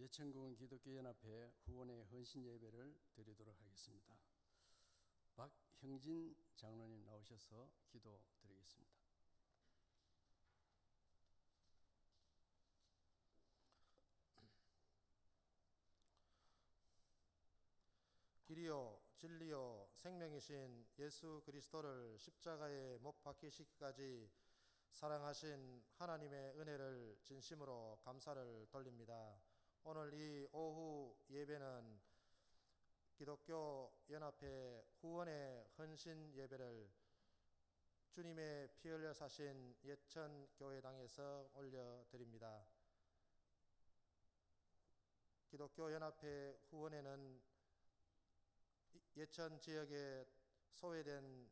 예천군 기독교연합회 후원의 헌신 예배를 드리도록 하겠습니다. 박형진 장로님 나오셔서 기도 드리겠습니다. 길이요 진리요 생명이신 예수 그리스도를 십자가에 못 박히시기까지 사랑하신 하나님의 은혜를 진심으로 감사를 돌립니다. 오늘 이 오후 예배는 기독교 연합회 후원의 헌신 예배를 주님의 피 흘려 사신 예천 교회당에서 올려드립니다. 기독교 연합회 후원에는 예천 지역에 소외된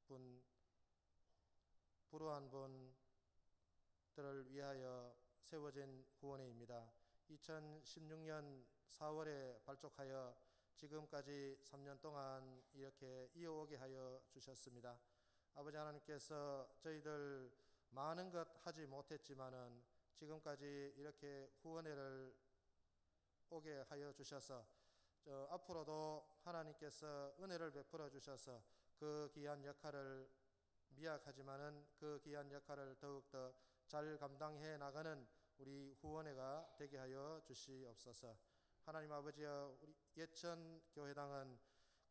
분, 불우한 분들을 위하여 세워진 후원회입니다. 2016년 4월에 발족하여 지금까지 3년 동안 이렇게 이어오게 하여 주셨습니다. 아버지 하나님께서 저희들 많은 것 하지 못했지만은 지금까지 이렇게 후원회를 오게 하여 주셔서 앞으로도 하나님께서 은혜를 베풀어 주셔서 그 귀한 역할을 미약하지만은 그 귀한 역할을 더욱더 잘 감당해 나가는 우리 후원회가 되게 하여 주시옵소서. 하나님 아버지여, 우리 예천 교회당은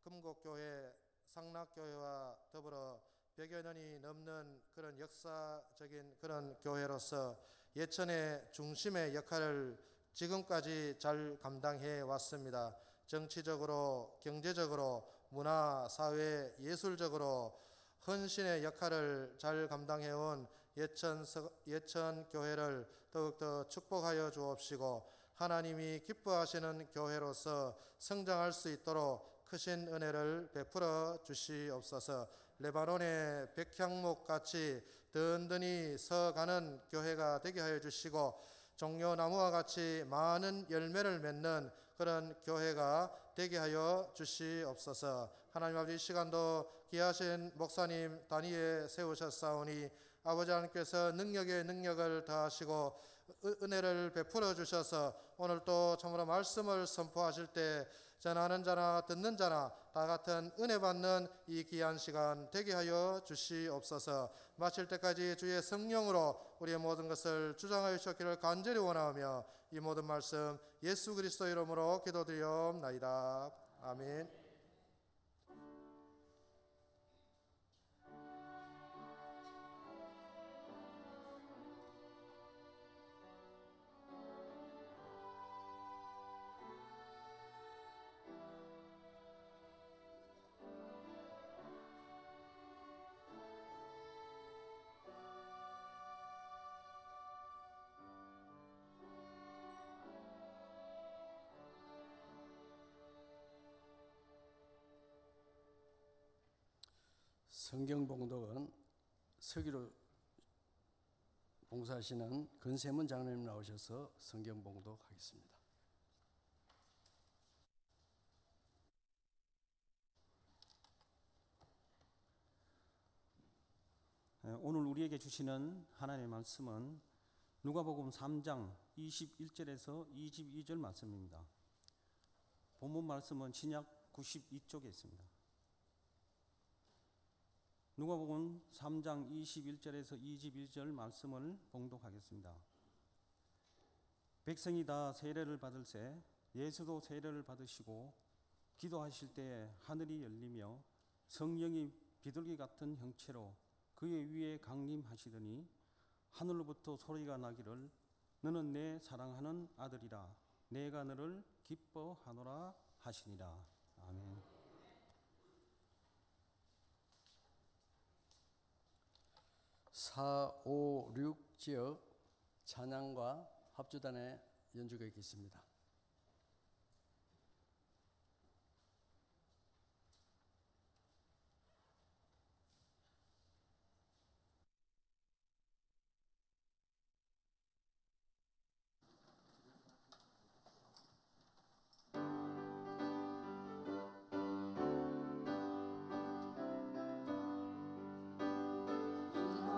금곡교회, 상락교회와 더불어 100여 년이 넘는 그런 역사적인 그런 교회로서 예천의 중심의 역할을 지금까지 잘 감당해 왔습니다. 정치적으로, 경제적으로, 문화, 사회, 예술적으로 헌신의 역할을 잘 감당해온 예천 교회를 더욱더 축복하여 주옵시고 하나님이 기뻐하시는 교회로서 성장할 수 있도록 크신 은혜를 베풀어 주시옵소서. 레바논의 백향목같이 든든히 서가는 교회가 되게 하여 주시고 종려나무와 같이 많은 열매를 맺는 그런 교회가 되게 하여 주시옵소서. 하나님 아버지, 이 시간도 귀하신 목사님 단위에 세우셨사오니 아버지 하나님께서 능력에 능력을 더하시고 은혜를 베풀어 주셔서 오늘 또 참으로 말씀을 선포하실 때 전하는 자나 듣는 자나 다 같은 은혜 받는 이 귀한 시간 되게 하여 주시옵소서. 마칠 때까지 주의 성령으로 우리의 모든 것을 주장하여 주시기를 간절히 원하며 이 모든 말씀 예수 그리스도 이름으로 기도드리옵나이다. 아멘. 성경 봉독은 서기로 봉사하시는 근세문 장로님 나오셔서 성경 봉독하겠습니다. 오늘 우리에게 주시는 하나님의 말씀은 누가복음 3장 21절에서 22절 말씀입니다. 본문 말씀은 신약 92쪽에 있습니다. 누가복음 3장 21절에서 22절 말씀을 봉독하겠습니다. 백성이 다 세례를 받을새 예수도 세례를 받으시고 기도하실 때에 하늘이 열리며 성령이 비둘기 같은 형체로 그의 위에 강림하시더니 하늘로부터 소리가 나기를 너는 내 사랑하는 아들이라 내가 너를 기뻐하노라 하시니라. 아멘. 4, 5, 6 지역 찬양과 합주단의 연주가 있겠습니다.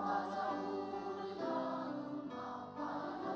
기도하자 우리가 응답하여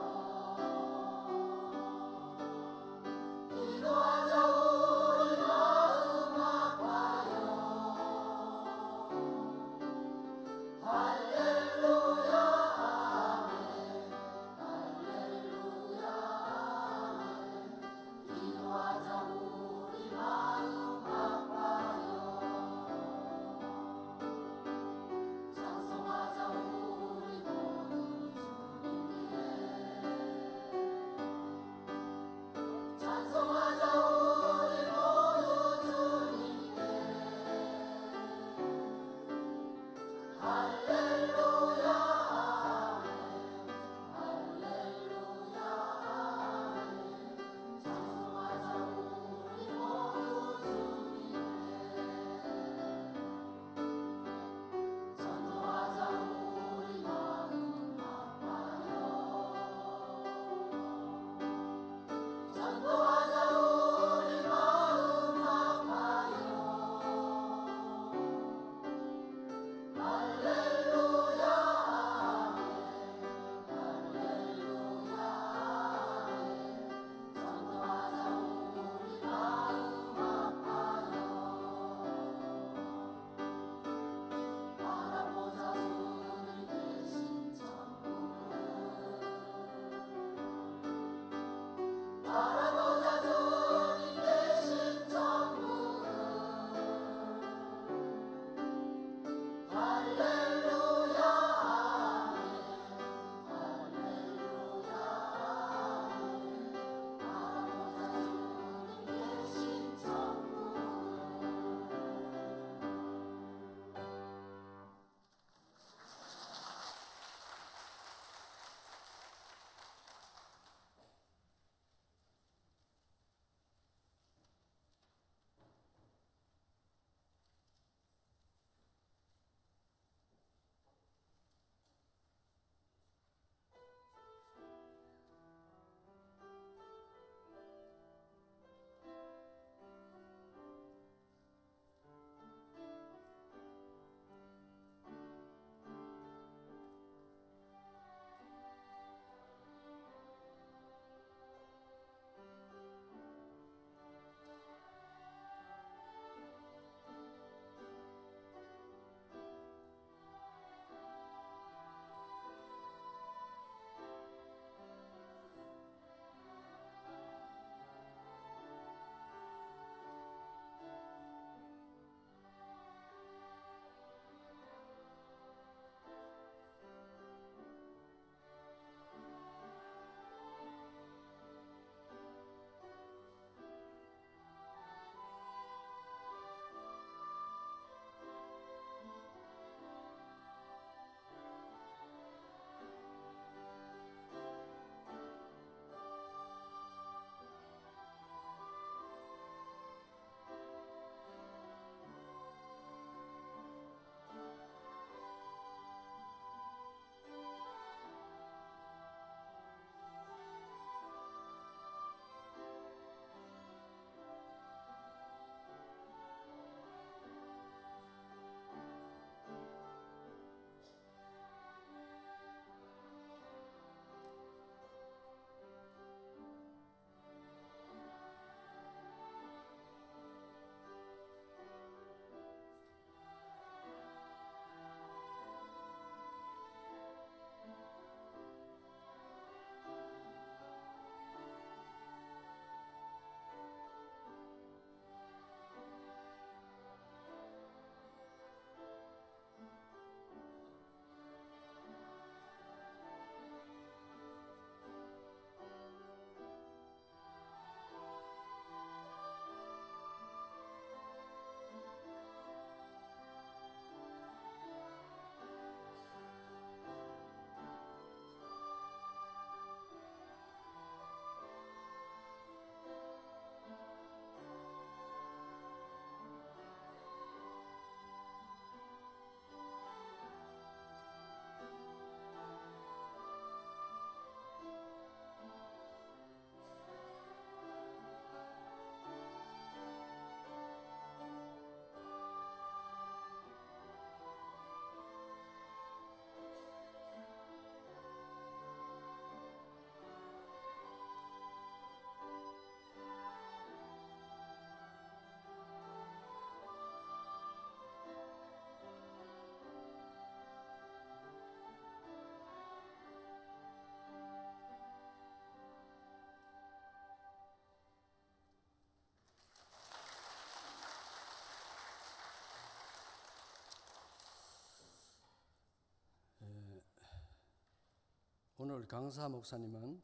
오늘 강사 목사님은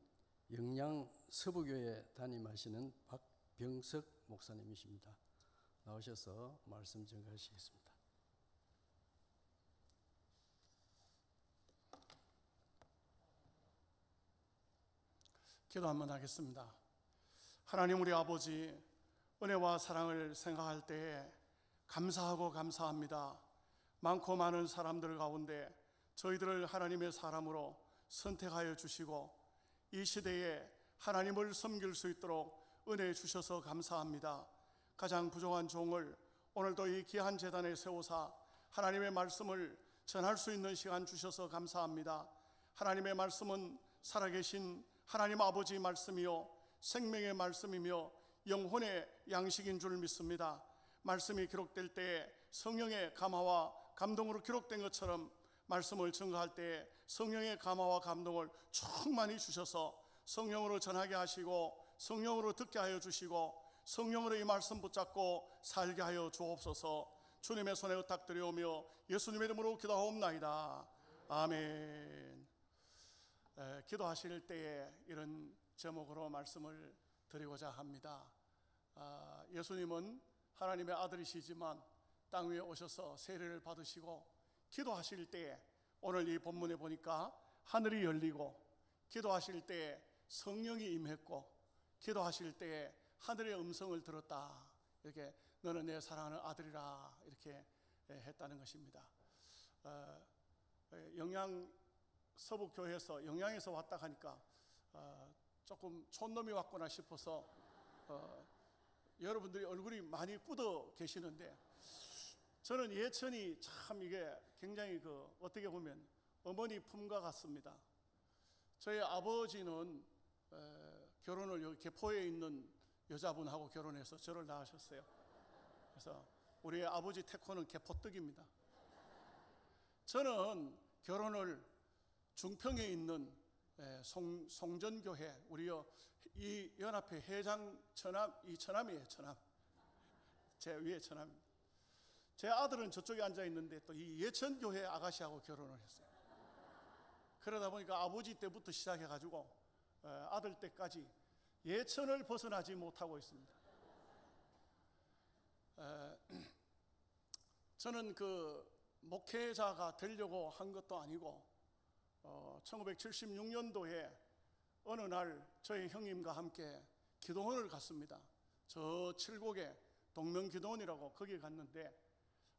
영양 서부교회 담임하시는 박병석 목사님이십니다. 나오셔서 말씀 전가하시겠습니다. 기도 한번 하겠습니다. 하나님 우리 아버지, 은혜와 사랑을 생각할 때에 감사하고 감사합니다. 많고 많은 사람들 가운데 저희들을 하나님의 사람으로 선택하여 주시고 이 시대에 하나님을 섬길 수 있도록 은혜 주셔서 감사합니다. 가장 부족한 종을 오늘도 이 귀한 제단에 세우사 하나님의 말씀을 전할 수 있는 시간 주셔서 감사합니다. 하나님의 말씀은 살아계신 하나님 아버지 말씀이요 생명의 말씀이며 영혼의 양식인 줄 믿습니다. 말씀이 기록될 때에 성령의 감화와 감동으로 기록된 것처럼 말씀을 증거할 때에 성령의 감화와 감동을 충만히 주셔서 성령으로 전하게 하시고 성령으로 듣게 하여 주시고 성령으로 이 말씀 붙잡고 살게 하여 주옵소서. 주님의 손에 의탁드리오며 예수님의 이름으로 기도하옵나이다. 아멘. 기도하실 때에 이런 제목으로 말씀을 드리고자 합니다. 예수님은 하나님의 아들이시지만 땅 위에 오셔서 세례를 받으시고 기도하실 때에 오늘 이 본문에 보니까 하늘이 열리고 기도하실 때에 성령이 임했고 기도하실 때에 하늘의 음성을 들었다. 이렇게 너는 내 사랑하는 아들이라 이렇게 했다는 것입니다. 영양 서북교회에서 영양에서 왔다 가니까 조금 촌놈이 왔구나 싶어서 여러분들이 얼굴이 많이 굳어 계시는데 저는 예천이 참 이게 굉장히 어떻게 보면 어머니 품과 같습니다. 저희 아버지는 결혼을 여기 개포에 있는 여자분하고 결혼해서 저를 낳으셨어요. 그래서 우리 아버지 태코는 개포떡입니다. 저는 결혼을 중평에 있는 송전교회 우리 이 연합회 회장 처남 이 처남이에요. 처남 제 위에 처남. 제 아들은 저쪽에 앉아 있는데 또 이 예천교회 아가씨하고 결혼을 했어요. 그러다 보니까 아버지 때부터 시작해가지고 아들 때까지 예천을 벗어나지 못하고 있습니다. 저는 목회자가 되려고 한 것도 아니고 1976년도에 어느 날 저희 형님과 함께 기도원을 갔습니다. 저 칠곡에 동명기도원이라고 거기에 갔는데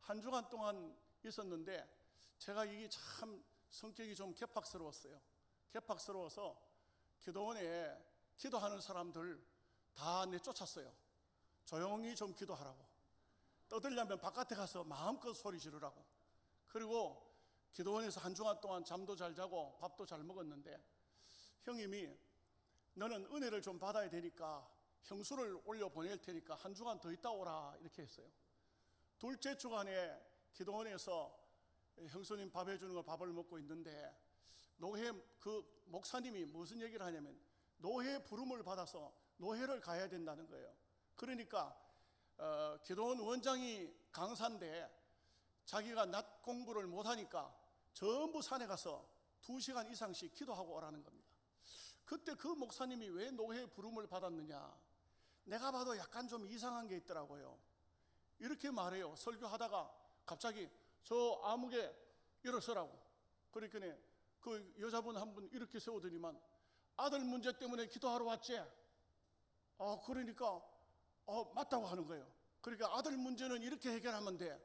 한 주간 동안 있었는데 제가 이게 참 성격이 좀 개팍스러웠어요. 개팍스러워서 기도원에 기도하는 사람들 다 내쫓았어요. 조용히 좀 기도하라고. 떠들려면 바깥에 가서 마음껏 소리 지르라고. 그리고 기도원에서 한 주간 동안 잠도 잘 자고 밥도 잘 먹었는데 형님이 너는 은혜를 좀 받아야 되니까 형수를 올려 보낼 테니까 한 주간 더 있다 오라 이렇게 했어요. 둘째 주간에 기도원에서 형수님 밥 해주는 걸 밥을 먹고 있는데 노회 목사님이 무슨 얘기를 하냐면 노회 부름을 받아서 노회를 가야 된다는 거예요. 그러니까 기도원 원장이 강사인데 자기가 낮 공부를 못하니까 전부 산에 가서 2시간 이상씩 기도하고 오라는 겁니다. 그때 그 목사님이 왜 노회 부름을 받았느냐, 내가 봐도 약간 좀 이상한 게 있더라고요. 이렇게 말해요. 설교하다가 갑자기 저 아무개 일어서라고. 그러니까 그 여자분 한 분 이렇게 세우더니만 아들 문제 때문에 기도하러 왔지? 그러니까 맞다고 하는 거예요. 그러니까 아들 문제는 이렇게 해결하면 돼.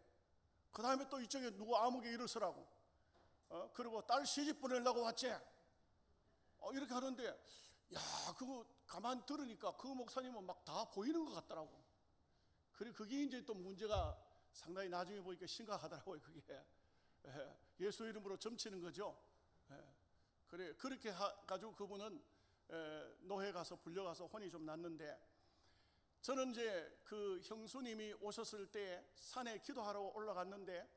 그 다음에 또 이쪽에 누구 아무개 일어서라고. 그리고 딸 시집 보내려고 왔지? 이렇게 하는데 야 그거 가만 들으니까 그 목사님은 막 다 보이는 것 같더라고. 그리고 그게 이제 또 문제가 상당히 나중에 보니까 심각하더라고요. 그게 예수 이름으로 점치는 거죠. 그래 그렇게 가지고 그분은 노회 가서 불려가서 혼이 좀 났는데 저는 이제 그 형수님이 오셨을 때 산에 기도하러 올라갔는데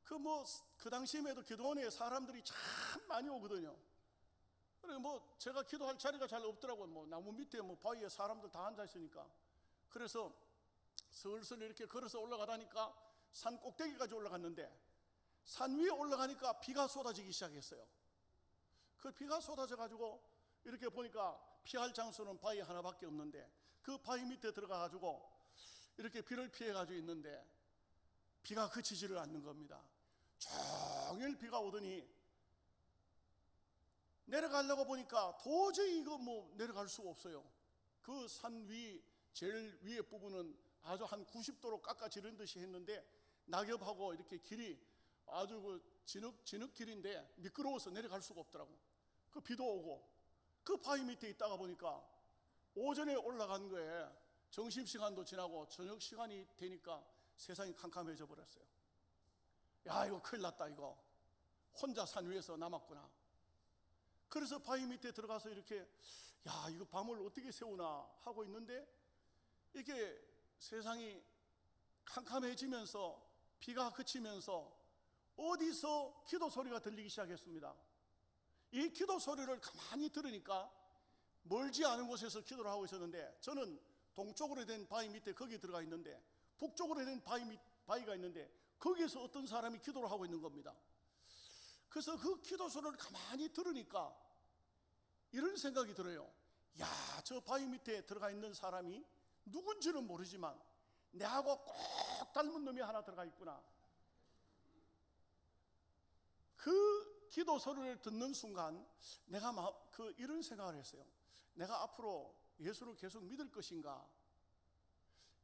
그 당시에도 기도원에 사람들이 참 많이 오거든요. 그래 제가 기도할 자리가 잘 없더라고요. 나무 밑에 바위에 사람들 다 앉아 있으니까. 그래서 슬슬 이렇게 걸어서 올라가다니까 산 꼭대기까지 올라갔는데 산 위에 올라가니까 비가 쏟아지기 시작했어요. 그 비가 쏟아져 가지고 이렇게 보니까 피할 장소는 바위 하나밖에 없는데 그 바위 밑에 들어가 가지고 이렇게 비를 피해 가지고 있는데 비가 그치지를 않는 겁니다. 종일 비가 오더니 내려가려고 보니까 도저히 이거 뭐 내려갈 수가 없어요. 그 산 위 제일 위에 부분은 아주 한 90도로 깎아지른 듯이 했는데 낙엽하고 이렇게 길이 아주 그 진흙 길인데 미끄러워서 내려갈 수가 없더라고. 그 비도 오고 그 바위 밑에 있다가 보니까 오전에 올라간 거에 점심시간도 지나고 저녁 시간이 되니까 세상이 캄캄해져 버렸어요. 야, 이거 큰일 났다. 이거 혼자 산 위에서 남았구나. 그래서 바위 밑에 들어가서 이렇게 야, 이거 밤을 어떻게 새우나 하고 있는데 이게 세상이 캄캄해지면서 비가 그치면서 어디서 기도 소리가 들리기 시작했습니다. 이 기도 소리를 가만히 들으니까 멀지 않은 곳에서 기도를 하고 있었는데 저는 동쪽으로 된 바위 밑에 거기 들어가 있는데 북쪽으로 된 바위가 있는데 거기에서 어떤 사람이 기도를 하고 있는 겁니다. 그래서 그 기도 소리를 가만히 들으니까 이런 생각이 들어요. 야, 저 바위 밑에 들어가 있는 사람이 누군지는 모르지만 내하고 꼭 닮은 놈이 하나 들어가 있구나. 그 기도 소리를 듣는 순간 내가 이런 생각을 했어요. 내가 앞으로 예수를 계속 믿을 것인가?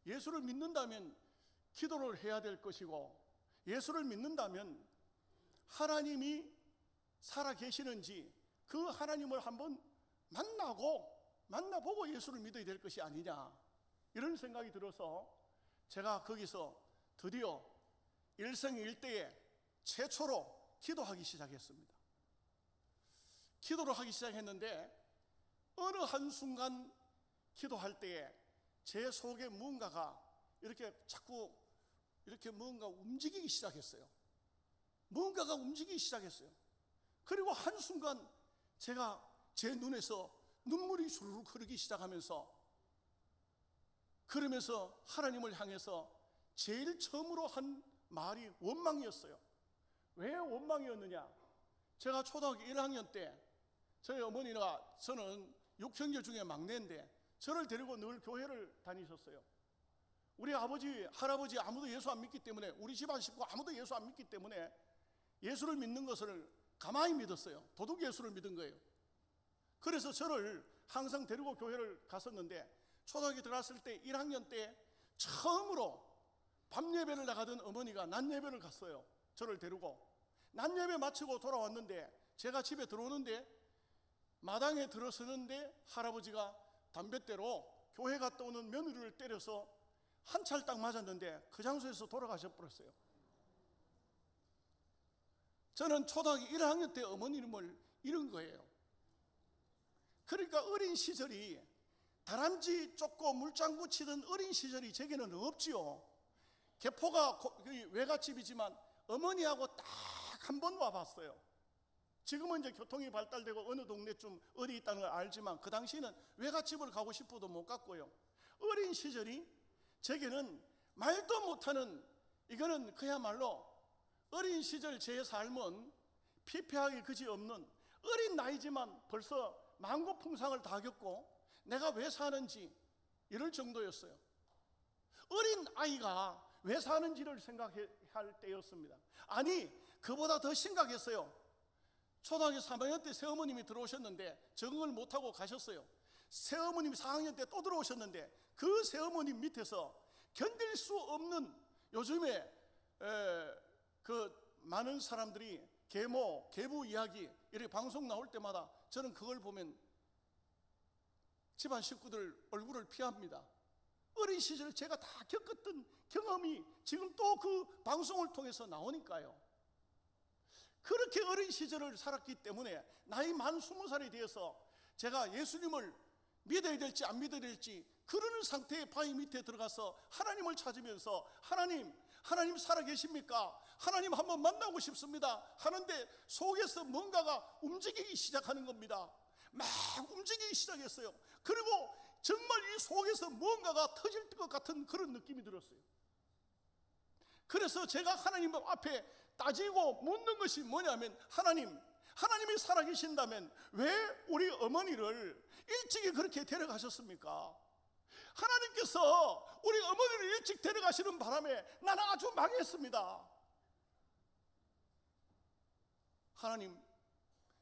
예수를 믿는다면 기도를 해야 될 것이고 예수를 믿는다면 하나님이 살아 계시는지 그 하나님을 한번 만나보고 예수를 믿어야 될 것이 아니냐, 이런 생각이 들어서 제가 거기서 드디어 일생일대에 최초로 기도하기 시작했습니다. 기도를 하기 시작했는데 어느 한순간 기도할 때에 제 속에 무언가가 이렇게 자꾸 이렇게 뭔가 움직이기 시작했어요. 뭔가가 움직이기 시작했어요. 그리고 한순간 제가 제 눈에서 눈물이 주르륵 흐르기 시작하면서 그러면서 하나님을 향해서 제일 처음으로 한 말이 원망이었어요. 왜 원망이었느냐? 제가 초등학교 1학년 때 저희 어머니가, 저는 6형제 중에 막내인데 저를 데리고 늘 교회를 다니셨어요. 우리 아버지, 할아버지 아무도 예수 안 믿기 때문에, 우리 집안 식구 아무도 예수 안 믿기 때문에 예수를 믿는 것을 가만히 믿었어요. 도둑 예수를 믿은 거예요. 그래서 저를 항상 데리고 교회를 갔었는데 초등학교 들어갔을 때 1학년 때 처음으로 밤 예배를 나가던 어머니가 낮 예배를 갔어요. 저를 데리고 낮 예배 마치고 돌아왔는데 제가 집에 들어오는데 마당에 들어서는데 할아버지가 담뱃대로 교회 갔다 오는 며느리를 때려서 한 찰 딱 맞았는데 그 장소에서 돌아가셔 버렸어요. 저는 초등학교 1학년 때 어머니 이름을 잃은 거예요. 그러니까 어린 시절이, 다람쥐 쫓고 물장구 치던 어린 시절이 제게는 없지요. 개포가 외갓집이지만 어머니하고 딱 한 번 와봤어요. 지금은 이제 교통이 발달되고 어느 동네 좀 어디 있다는 걸 알지만 그 당시에는 외갓집을 가고 싶어도 못 갔고요. 어린 시절이 제게는 말도 못하는, 이거는 그야말로 어린 시절 제 삶은 피폐하기 그지없는, 어린 나이지만 벌써 만고풍상을 다 겪고 내가 왜 사는지 이럴 정도였어요. 어린 아이가 왜 사는지를 생각할 때였습니다. 아니, 그보다 더 심각했어요. 초등학교 3학년 때 새어머님이 들어오셨는데 적응을 못하고 가셨어요. 새어머님이 4학년 때 또 들어오셨는데 그 새어머님 밑에서 견딜 수 없는, 요즘에 그 많은 사람들이 계모, 계부 이야기 이렇게 방송 나올 때마다 저는 그걸 보면 집안 식구들 얼굴을 피합니다. 어린 시절 제가 다 겪었던 경험이 지금 또 그 방송을 통해서 나오니까요. 그렇게 어린 시절을 살았기 때문에 나이 만 20살이 되어서 제가 예수님을 믿어야 될지 안 믿어야 될지 그러는 상태의 바위 밑에 들어가서 하나님을 찾으면서 하나님 살아계십니까? 하나님 한번 만나고 싶습니다 하는데 속에서 뭔가가 움직이기 시작하는 겁니다. 막 움직이기 시작했어요. 그리고 정말 이 속에서 뭔가가 터질 것 같은 그런 느낌이 들었어요. 그래서 제가 하나님 앞에 따지고 묻는 것이 뭐냐면, 하나님이 살아계신다면 왜 우리 어머니를 일찍이 그렇게 데려가셨습니까? 하나님께서 우리 어머니를 일찍 데려가시는 바람에 나는 아주 망했습니다. 하나님,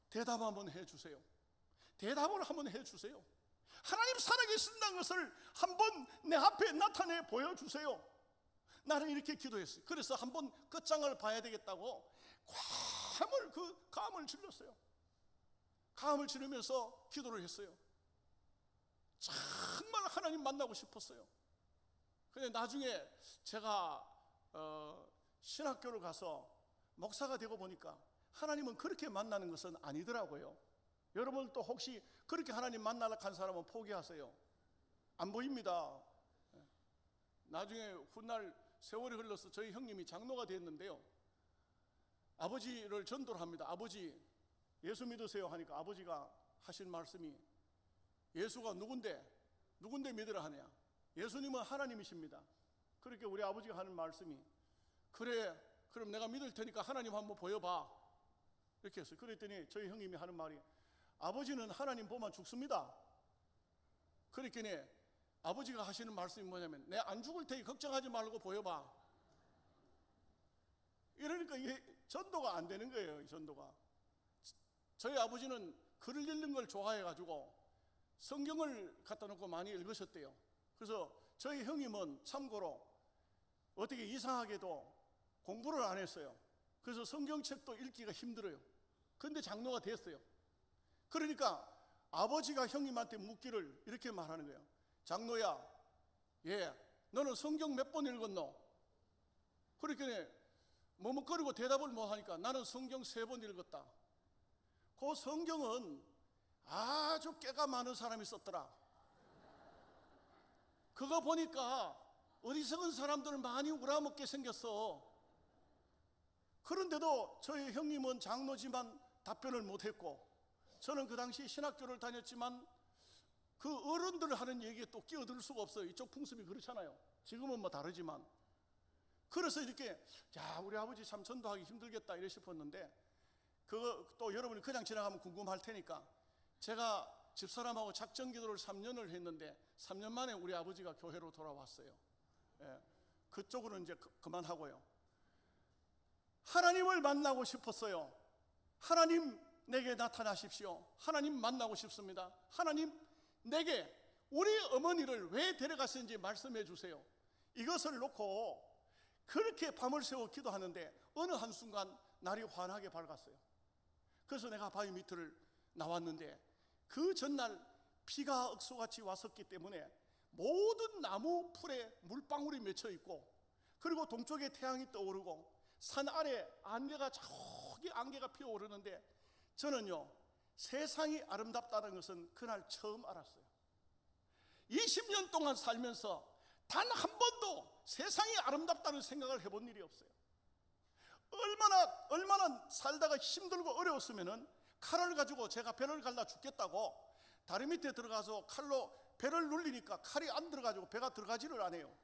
대답 한번 해주세요. 대답을 한번 해주세요. 하나님 살아계신다는 것을 한번 내 앞에 나타내 보여주세요. 나는 이렇게 기도했어요. 그래서 한번 끝장을 봐야 되겠다고 감을 질렀어요. 감을 지르면서 기도를 했어요. 정말 하나님 만나고 싶었어요. 근데 나중에 제가 신학교를 가서 목사가 되고 보니까 하나님은 그렇게 만나는 것은 아니더라고요. 여러분 또 혹시 그렇게 하나님 만나러 간 사람은 포기하세요. 안 보입니다. 나중에 훗날 세월이 흘러서 저희 형님이 장로가 됐는데요, 아버지를 전도를 합니다. 아버지 예수 믿으세요 하니까 아버지가 하신 말씀이, 예수가 누군데 믿으라 하냐, 예수님은 하나님이십니다. 그렇게 우리 아버지가 하는 말씀이, 그래 그럼 내가 믿을 테니까 하나님 한번 보여봐, 이렇게 했어요. 그랬더니 저희 형님이 하는 말이, 아버지는 하나님 보면 죽습니다. 그랬더니 아버지가 하시는 말씀이 뭐냐면, 내 안 죽을 테니 걱정하지 말고 보여봐. 이러니까 이게 전도가 안 되는 거예요. 이 전도가. 저희 아버지는 글을 읽는 걸 좋아해가지고 성경을 갖다 놓고 많이 읽으셨대요. 그래서 저희 형님은 참고로 어떻게 이상하게도 공부를 안 했어요. 그래서 성경책도 읽기가 힘들어요. 근데 장로가 됐어요. 그러니까 아버지가 형님한테 묻기를 이렇게 말하는 거예요. 장로야, 너는 성경 몇 번 읽었노? 그러니까 머뭇거리고 대답을 못하니까 나는 성경 3번 읽었다. 그 성경은 아주 깨가 많은 사람이 썼더라. 그거 보니까 어리석은 사람들을 많이 우라먹게 생겼어. 그런데도 저희 형님은 장로지만 답변을 못했고, 저는 그 당시 신학교를 다녔지만 그 어른들 하는 얘기에 또 끼어들 수가 없어요. 이쪽 풍습이 그렇잖아요. 지금은 뭐 다르지만. 그래서 이렇게, 자, 우리 아버지 참 전도하기 힘들겠다 이래 싶었는데, 그거 또 여러분이 그냥 지나가면 궁금할 테니까, 제가 집사람하고 작전 기도를 3년을 했는데 3년 만에 우리 아버지가 교회로 돌아왔어요. 그쪽으로 이제 그만하고요. 하나님을 만나고 싶었어요. 하나님 내게 나타나십시오. 하나님 만나고 싶습니다. 하나님 내게 우리 어머니를 왜 데려갔는지 말씀해 주세요. 이것을 놓고 그렇게 밤을 새워 기도하는데 어느 한순간 날이 환하게 밝았어요. 그래서 내가 바위 밑을 나왔는데 그 전날 비가 억수같이 왔었기 때문에 모든 나무 풀에 물방울이 맺혀 있고, 그리고 동쪽에 태양이 떠오르고 산 아래 저기 안개가 피어오르는데, 저는요 세상이 아름답다는 것은 그날 처음 알았어요. 20년 동안 살면서 단 한 번도 세상이 아름답다는 생각을 해본 일이 없어요. 얼마나 살다가 힘들고 어려웠으면은 칼을 가지고 제가 배를 갈라 죽겠다고 다리 밑에 들어가서 칼로 배를 눌리니까 칼이 안 들어가지고 배가 들어가지를 않아요.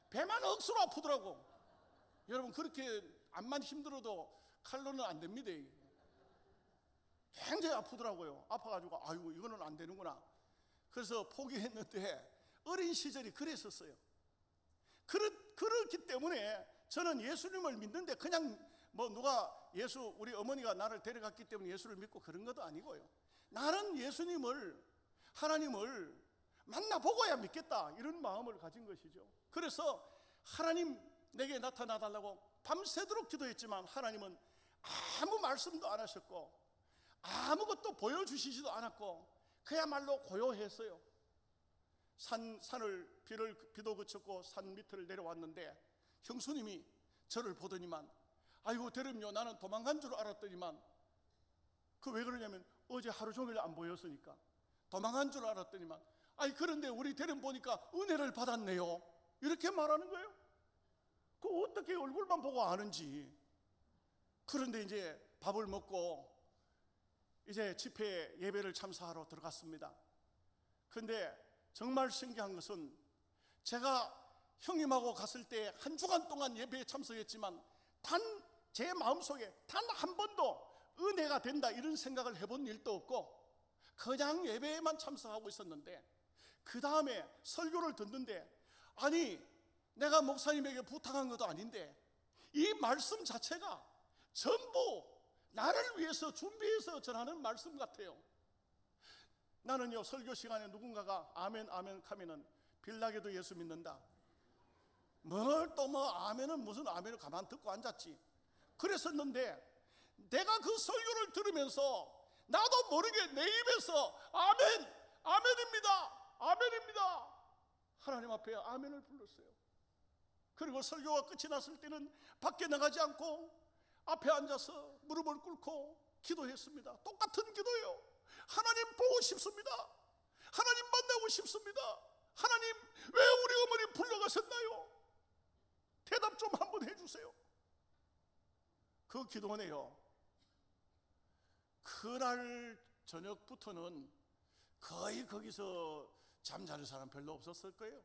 배만 억수로 아프더라고. 여러분, 그렇게 암만 힘들어도 칼로는 안 됩니다. 굉장히 아프더라고요. 아파가지고 아이고 이거는 안 되는구나. 그래서 포기했는데 어린 시절이 그랬었어요. 그렇기 때문에 저는 예수님을 믿는데 그냥 뭐 누가 우리 어머니가 나를 데려갔기 때문에 예수를 믿고 그런 것도 아니고요. 나는 하나님을 만나보고야 믿겠다, 이런 마음을 가진 것이죠. 그래서 하나님 내게 나타나 달라고 밤새도록 기도했지만 하나님은 아무 말씀도 안 하셨고 아무것도 보여주시지도 않았고 그야말로 고요했어요. 산을 비도 그쳤고 산 밑을 내려왔는데 형수님이 저를 보더니만, 아이고 대름요, 나는 도망간 줄 알았더니만, 그 왜 그러냐면 어제 하루 종일 안 보였으니까 도망간 줄 알았더니만, 아이 그런데 우리 대름 보니까 은혜를 받았네요, 이렇게 말하는 거예요. 그 어떻게 얼굴만 보고 아는지. 그런데 이제 밥을 먹고 이제 집회 예배를 참사하러 들어갔습니다. 근데 정말 신기한 것은 제가 형님하고 갔을 때 한 주간 동안 예배에 참석했지만 제 마음속에 단 한 번도 은혜가 된다 이런 생각을 해본 일도 없고 그냥 예배에만 참석하고 있었는데, 그 다음에 설교를 듣는데, 아니 내가 목사님에게 부탁한 것도 아닌데 이 말씀 자체가 전부 나를 위해서 준비해서 전하는 말씀 같아요. 나는요, 설교 시간에 누군가가 아멘 아멘 하면은 빌라게도 예수 믿는다, 뭘 또 뭐 아멘은 무슨 아멘을 가만 듣고 앉았지 그랬었는데, 내가 그 설교를 들으면서 나도 모르게 내 입에서 아멘, 아멘입니다, 아멘입니다, 하나님 앞에 아멘을 불렀어요. 그리고 설교가 끝이 났을 때는 밖에 나가지 않고 앞에 앉아서 무릎을 꿇고 기도했습니다. 똑같은 기도예요. 하나님 보고 싶습니다. 하나님 만나고 싶습니다. 하나님 왜 우리 어머니 불러가셨나요? 대답 좀 한번 해주세요. 그 기도네요. 그날 저녁부터는 거의 거기서 잠자는 사람 별로 없었을 거예요.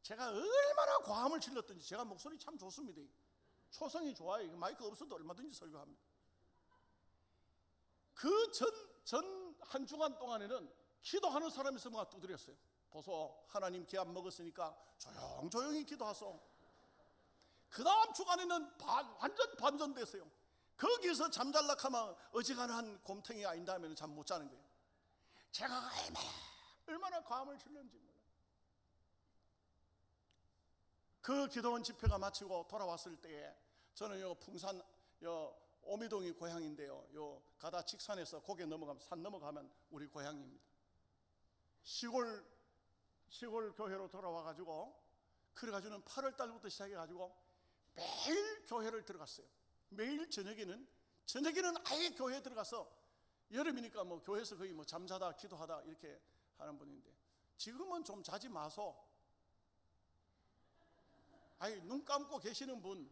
제가 얼마나 과함을 질렀든지, 제가 목소리 참 좋습니다. 초성이 좋아요. 마이크 없어도 얼마든지 설교합니다. 그 전 한 주간 동안에는 기도하는 사람이 있으면 두드렸어요. 보소, 하나님 기합 먹었으니까 조용조용히 기도하소. 그 다음 주간에는 완전 반전됐어요. 거기서 잠잘라 하면 어지간한 곰탱이가 아닌다 하면 잠 못 자는 거예요. 제가 얼마나 과함을 질렀는지 몰라요. 그 기도원 집회가 마치고 돌아왔을 때에 저는 요 풍산 오미동이 고향인데요, 요 가다 직산에서 고개 넘어가면 산 넘어가면 우리 고향입니다. 시골 교회로 돌아와가지고, 그래가지고는 8월 달부터 시작해가지고 매일 교회를 들어갔어요. 매일 저녁에는 아예 교회에 들어가서, 여름이니까 뭐 교회에서 거의 뭐 잠자다 기도하다 이렇게 하는 분인데, 지금은 좀 자지 마소. 아니, 눈 감고 계시는 분,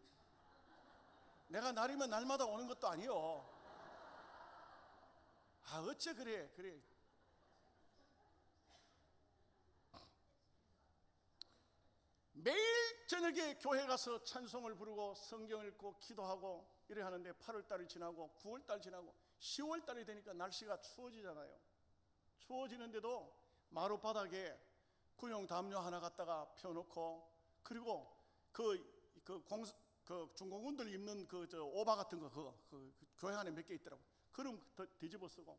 내가 날이면 날마다 오는 것도 아니요. 어째 그래. 매일 저녁에 교회 가서 찬송을 부르고 성경 읽고 기도하고 이래 하는데, 8월 달이 지나고 9월 달 지나고 10월 달이 되니까 날씨가 추워지잖아요. 추워지는데도 마루 바닥에 군용 담요 하나 갖다가 펴놓고, 그리고 중공군들 입는 오바 같은 거 교회 안에 몇 개 있더라고. 그럼 뒤집어 쓰고,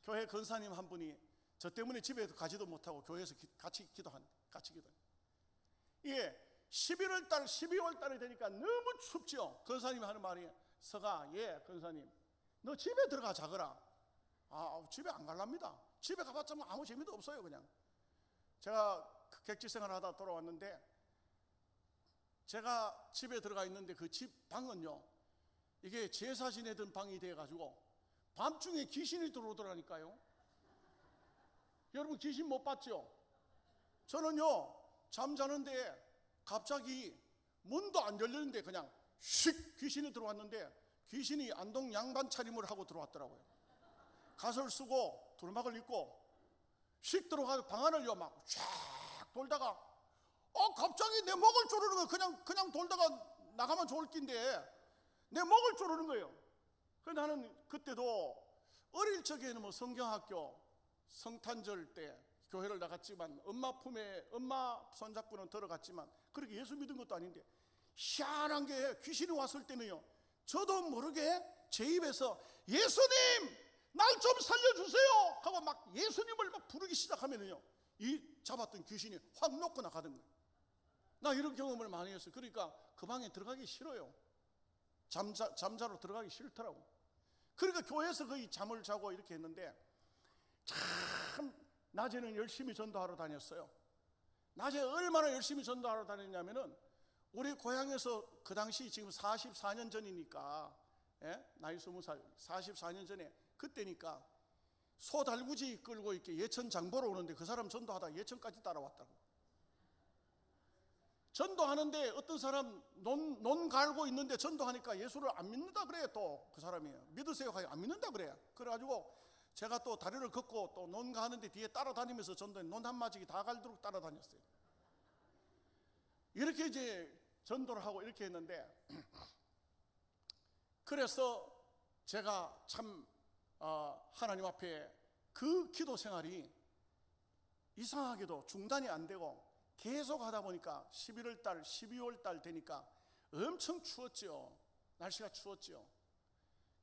교회 권사님 한 분이 저 때문에 집에 가지도 못하고 교회에서 같이 기도하는. 예, 11월 달, 12월 달이 되니까 너무 춥죠. 권사님이 하는 말이, 서가, 예, 권사님, 너 집에 들어가 자거라. 집에 안 갈랍니다. 집에 가봤자 아무 재미도 없어요. 그냥 제가 객지 생활하다 돌아왔는데, 제가 집에 들어가 있는데 그 집 방은요, 이게 제사 지내던 방이 돼가지고 밤중에 귀신이 들어오더라니까요. 여러분 귀신 못 봤죠? 저는요, 잠자는데 갑자기 문도 안 열렸는데 그냥 휙 귀신이 들어왔는데, 귀신이 안동 양반 차림을 하고 들어왔더라고요. 가설 쓰고 두루마기를 입고 휙 들어가서 방 안을요 막 쫙 돌다가 갑자기 내 목을 조르는 거예요. 그냥 돌다가 나가면 좋을 낀데 내 목을 조르는 거예요. 그래서 나는 그때도 어릴 적에는 뭐 성경학교 성탄절 때 교회를 나갔지만, 엄마 손잡고는 들어갔지만 그렇게 예수 믿은 것도 아닌데, 희한한 게 귀신이 왔을 때는요, 저도 모르게 제 입에서 예수님 날 좀 살려주세요 하고 막 예수님을 막 부르기 시작하면은요, 이 잡았던 귀신이 확 놓고 나가던거예요. 나 이런 경험을 많이 했어요. 그러니까 그 방에 들어가기 싫어요. 잠자러 들어가기 싫더라고. 그러니까 교회에서 거의 잠을 자고 이렇게 했는데, 참 낮에는 열심히 전도하러 다녔어요. 낮에 얼마나 열심히 전도하러 다녔냐면은, 우리 고향에서 그 당시 지금 44년 전이니까, 나이 20살, 44년 전에 그때니까 소 달구지 끌고 이렇게 예천 장보러 오는데 그 사람 전도하다 예천까지 따라왔다고. 전도하는데 어떤 사람 논 갈고 있는데 전도하니까 예수를 안 믿는다 그래요. 또 그 사람이 믿으세요 하여 안 믿는다 그래요. 그래가지고 제가 또 다리를 걷고 또 논 가는데 뒤에 따라다니면서 전도해. 논 한 마지기 다 갈도록 따라다녔어요. 이렇게 이제 전도를 하고 이렇게 했는데, 그래서 제가 참 하나님 앞에 그 기도 생활이 이상하게도 중단이 안 되고 계속 하다 보니까 11월 달, 12월 달 되니까 엄청 추웠죠. 날씨가 추웠죠.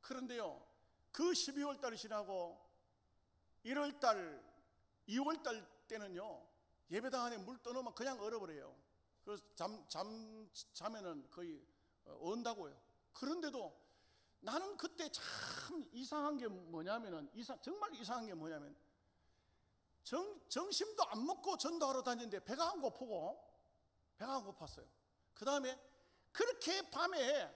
그런데요, 그 12월 달이 지나고 1월 달, 2월 달 때는요, 예배당 안에 물 떠넣으면 그냥 얼어버려요. 그래서 자면은 거의 언다고요. 그런데도 나는 그때 참 이상한 게 뭐냐면은, 정말 이상한 게 뭐냐면, 점심도 안 먹고 전도하러 다녔는데 배가 안 고팠어요. 그 다음에 그렇게 밤에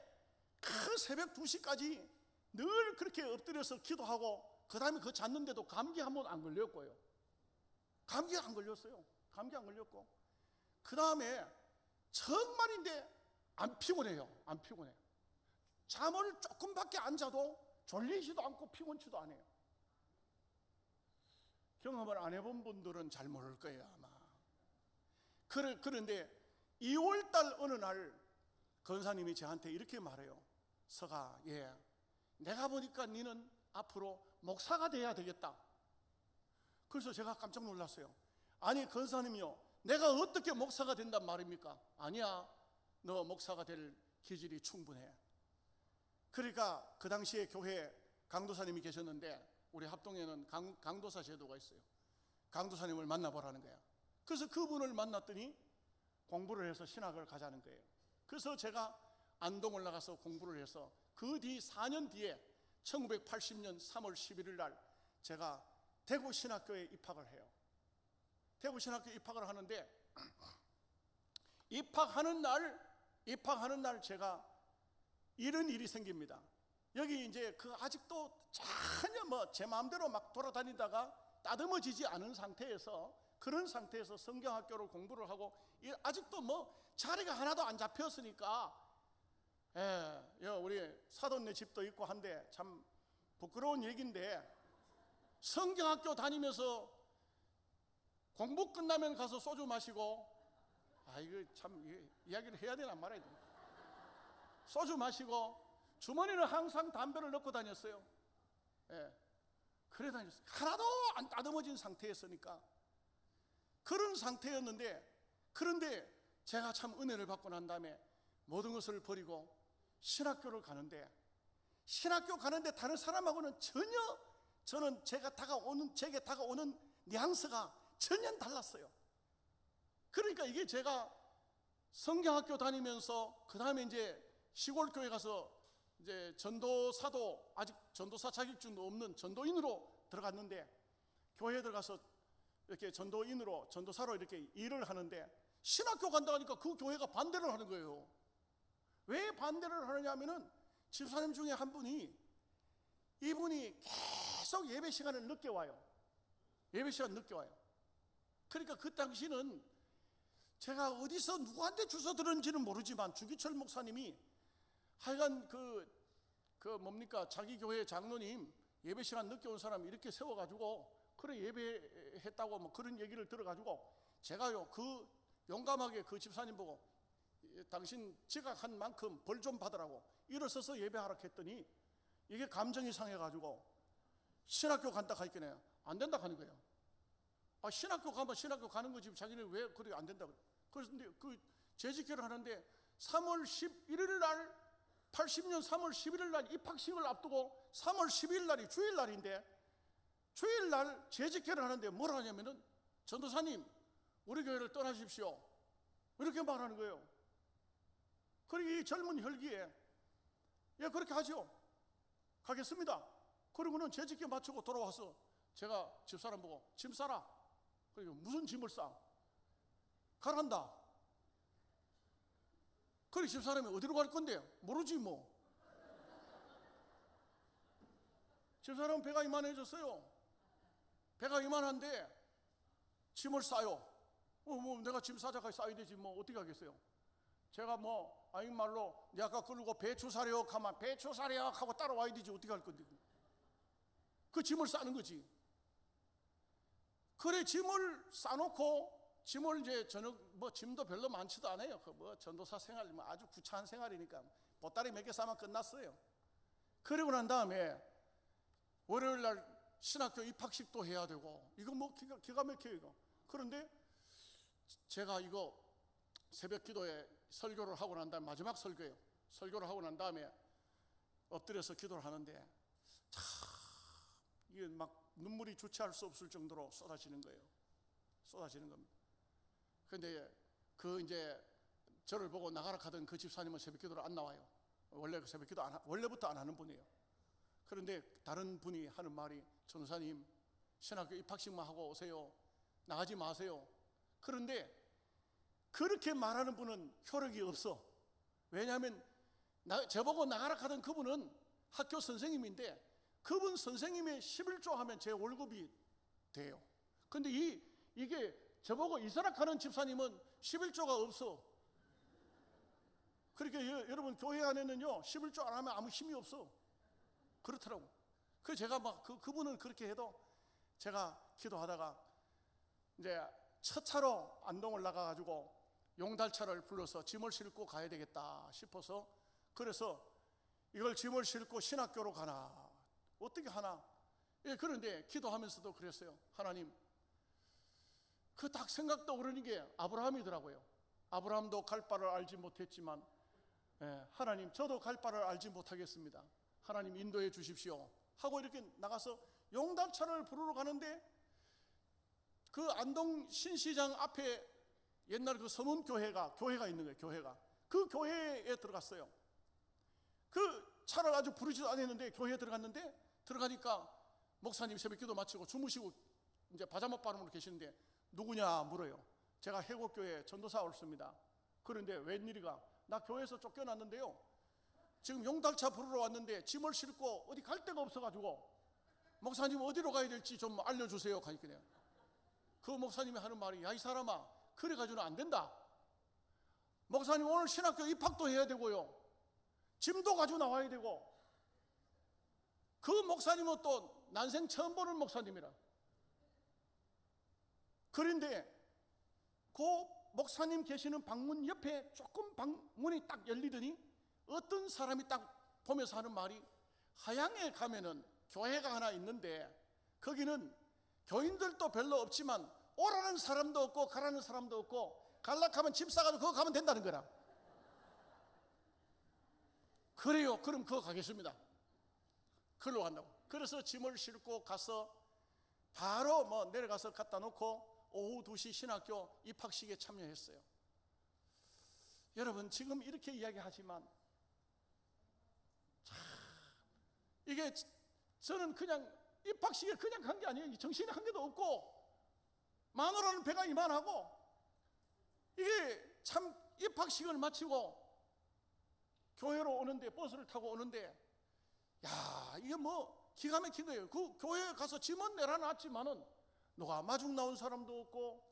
큰 새벽 2시까지 늘 그렇게 엎드려서 기도하고, 그 다음에 그 잤는데도 감기 한 번 안 걸렸고요. 감기 안 걸렸어요. 감기 안 걸렸고, 그 다음에 정말인데 안 피곤해요. 안 피곤해. 잠을 조금밖에 안 자도 졸리지도 않고 피곤치도 않아요. 경험을 안 해본 분들은 잘 모를 거예요, 아마. 그런데 2월 달 어느 날 권사님이 저한테 이렇게 말해요. 서가, 내가 보니까 너는 앞으로 목사가 돼야 되겠다. 그래서 제가 깜짝 놀랐어요. 아니, 권사님이요, 내가 어떻게 목사가 된단 말입니까? 아니야, 너 목사가 될 기질이 충분해. 그러니까 그 당시에 교회 강도사님이 계셨는데, 우리 합동에는 강도사 제도가 있어요. 강도사님을 만나보라는 거야. 그래서 그분을 만났더니 공부를 해서 신학을 가자는 거예요. 그래서 제가 안동을 나가서 공부를 해서 그 뒤 4년 뒤에 1980년 3월 11일 날 제가 대구 신학교에 입학을 해요. 대구 신학교에 입학을 하는데, 입학하는 날 제가 이런 일이 생깁니다. 여기 이제 아직도 전혀 제 마음대로 막 돌아다니다가 따듬어지지 않은 상태에서, 그런 상태에서 성경학교를 공부를 하고, 아직도 자리가 하나도 안 잡혔으니까, 우리 사돈네 집도 있고 한데 참 부끄러운 얘기인데, 성경학교 다니면서 공부 끝나면 가서 소주 마시고, 이거 참 이야기를 해야 되나 말아야 되나, 소주 마시고 주머니는 항상 담배를 넣고 다녔어요. 그래 다녔어요. 하나도 안 따듬어진 상태였으니까. 그런 상태였는데, 그런데 제가 참 은혜를 받고 난 다음에 모든 것을 버리고 신학교를 가는데, 다른 사람하고는 전혀, 저는 제게 다가오는 뉘앙스가 전혀 달랐어요. 그러니까 이게 제가 성경학교 다니면서 그 다음에 이제 시골 교회 가서 이제 전도사도, 아직 전도사 자격증도 없는 전도인으로 들어갔는데, 교회에 들어가서 이렇게 전도사로 이렇게 일을 하는데, 신학교 간다 하니까 그 교회가 반대를 하는 거예요. 왜 반대를 하느냐면은 집사님 중에 한 분이, 이분이 계속 예배 시간을 늦게 와요. 그러니까 그 당시는 제가 어디서 누구한테 주워 들었는지는 모르지만 주기철 목사님이 하여간 자기 교회 장로님 예배 시간 늦게 온 사람 이렇게 세워가지고 그래 예배했다고 그런 얘기를 들어가지고, 제가요 용감하게 그 집사님 보고 당신 지각한 만큼 벌 좀 받으라고 일어서서 예배하라 했더니, 이게 감정이 상해가지고 신학교 간다 하니까 안 된다 하는 거예요. 신학교 가면 신학교 가는 거지 자기는 왜 그래 안 된다 그래. 그래서 재직회를 하는데 3월 11일 날 80년 3월 11일 날 입학식을 앞두고 3월 12일 날이 주일날인데, 주일날 재직회를 하는데 뭘 하냐면은, 전도사님 우리 교회를 떠나십시오 이렇게 말하는 거예요. 그리고 이 젊은 혈기에 그렇게 하죠. 가겠습니다. 그리고는 재직회 마치고 돌아와서 제가 집사람 보고 짐 싸라. 그리고 무슨 짐을 싸? 가란다. 그래 집사람이 어디로 갈 건데? 모르지 뭐. 집사람은 배가 이만해졌어요. 배가 이만한데 짐을 싸요. 내가 짐 싸자가 싸야 되지 어떻게 하겠어요. 제가 아인 말로 네 아까 끌고 배추 사려고 하면 배추 사려고 하고 따라와야 되지 어떻게 할 건데. 그 짐을 싸는 거지. 그래 짐을 싸놓고, 짐을 이제 저녁 짐도 별로 많지도 않아요. 전도사 생활 아주 구차한 생활이니까 보따리 몇 개 싸면 끝났어요. 그러고 난 다음에 월요일 날 신학교 입학식도 해야 되고, 이거 뭐 기가 막혀요 이거. 그런데 제가 이거 새벽 기도에 설교를 하고 난 다음에, 마지막 설교예요. 설교를 하고 난 다음에 엎드려서 기도를 하는데 참 이게 막 눈물이 주체할 수 없을 정도로 쏟아지는 거예요. 쏟아지는 겁니다. 그런데 그 이제 저를 보고 나가라 하던 그 집사님은 새벽 기도를 안 나와요. 원래 새벽 기도 원래부터 안 하는 분이에요. 그런데 다른 분이 하는 말이, 전도사님 신학교 입학식만 하고 오세요. 나가지 마세요. 그런데 그렇게 말하는 분은 효력이 없어. 왜냐하면 저보고 나가라 하던 그분은 학교 선생님인데, 그분 선생님의 11조 하면 제 월급이 돼요. 근데 이게 저보고 이사락하는 집사님은 11조가 없어. 그러니까 여러분, 교회 안에는요 11조 안 하면 아무 힘이 없어. 그렇더라고. 그래서 제가 막 그분은 그렇게 해도 제가 기도하다가 이제 첫 차로 안동을 나가가지고 용달차를 불러서 짐을 싣고 가야 되겠다 싶어서, 그래서 이걸 짐을 싣고 신학교로 가나 어떻게 하나. 예, 그런데 기도하면서도 그랬어요. 하나님, 그 딱 생각 떠오르는 게 아브라함이더라고요. 아브라함도 갈 바를 알지 못했지만, 하나님 저도 갈 바를 알지 못하겠습니다. 하나님 인도해 주십시오 하고 이렇게 나가서 용달차를 부르러 가는데, 그 안동 신시장 앞에 옛날 그 서문 교회가 있는 거예요. 교회가. 그 교회에 들어갔어요. 그 차를 아주 부르지도 않았는데 교회에 들어가니까 목사님 새벽 기도 마치고 주무시고 이제 바자막 바람으로 계시는데, 누구냐 물어요. 제가 해곡교회 전도사 옳습니다. 그런데 웬일이가, 나 교회에서 쫓겨났는데요, 지금 용달차 부르러 왔는데 짐을 싣고 어디 갈 데가 없어가지고 목사님 어디로 가야 될지 좀 알려주세요. 하니까 그 목사님이 하는 말이, 야 이 사람아, 그래가지고는 안 된다. 목사님 오늘 신학교 입학도 해야 되고요, 짐도 가지고 나와야 되고. 그 목사님은 또 난생 처음 보는 목사님이라. 그런데 그 목사님 계시는 방문 옆에 조금 방문이 딱 열리더니 어떤 사람이 딱 보면서 하는 말이, 하양에 가면은 교회가 하나 있는데 거기는 교인들도 별로 없지만 오라는 사람도 없고 가라는 사람도 없고, 갈락하면 짐 싸가지고 그거 가면 된다는 거라. 그래요. 그럼 그거 가겠습니다. 그걸로 간다고. 그래서 짐을 싣고 가서 바로 뭐 내려가서 갖다 놓고 오후 2시 신학교 입학식에 참여했어요. 여러분, 지금 이렇게 이야기하지만 이게 저는 그냥 입학식에 그냥 간 게 아니에요. 정신이 한 개도 없고 마누라는 배가 이만하고, 이게 참 입학식을 마치고 교회로 오는데, 버스를 타고 오는데, 야 이게 뭐 기가 막힌 거예요. 그 교회에 가서 짐은 내려놨지만은 누가 마중 나온 사람도 없고,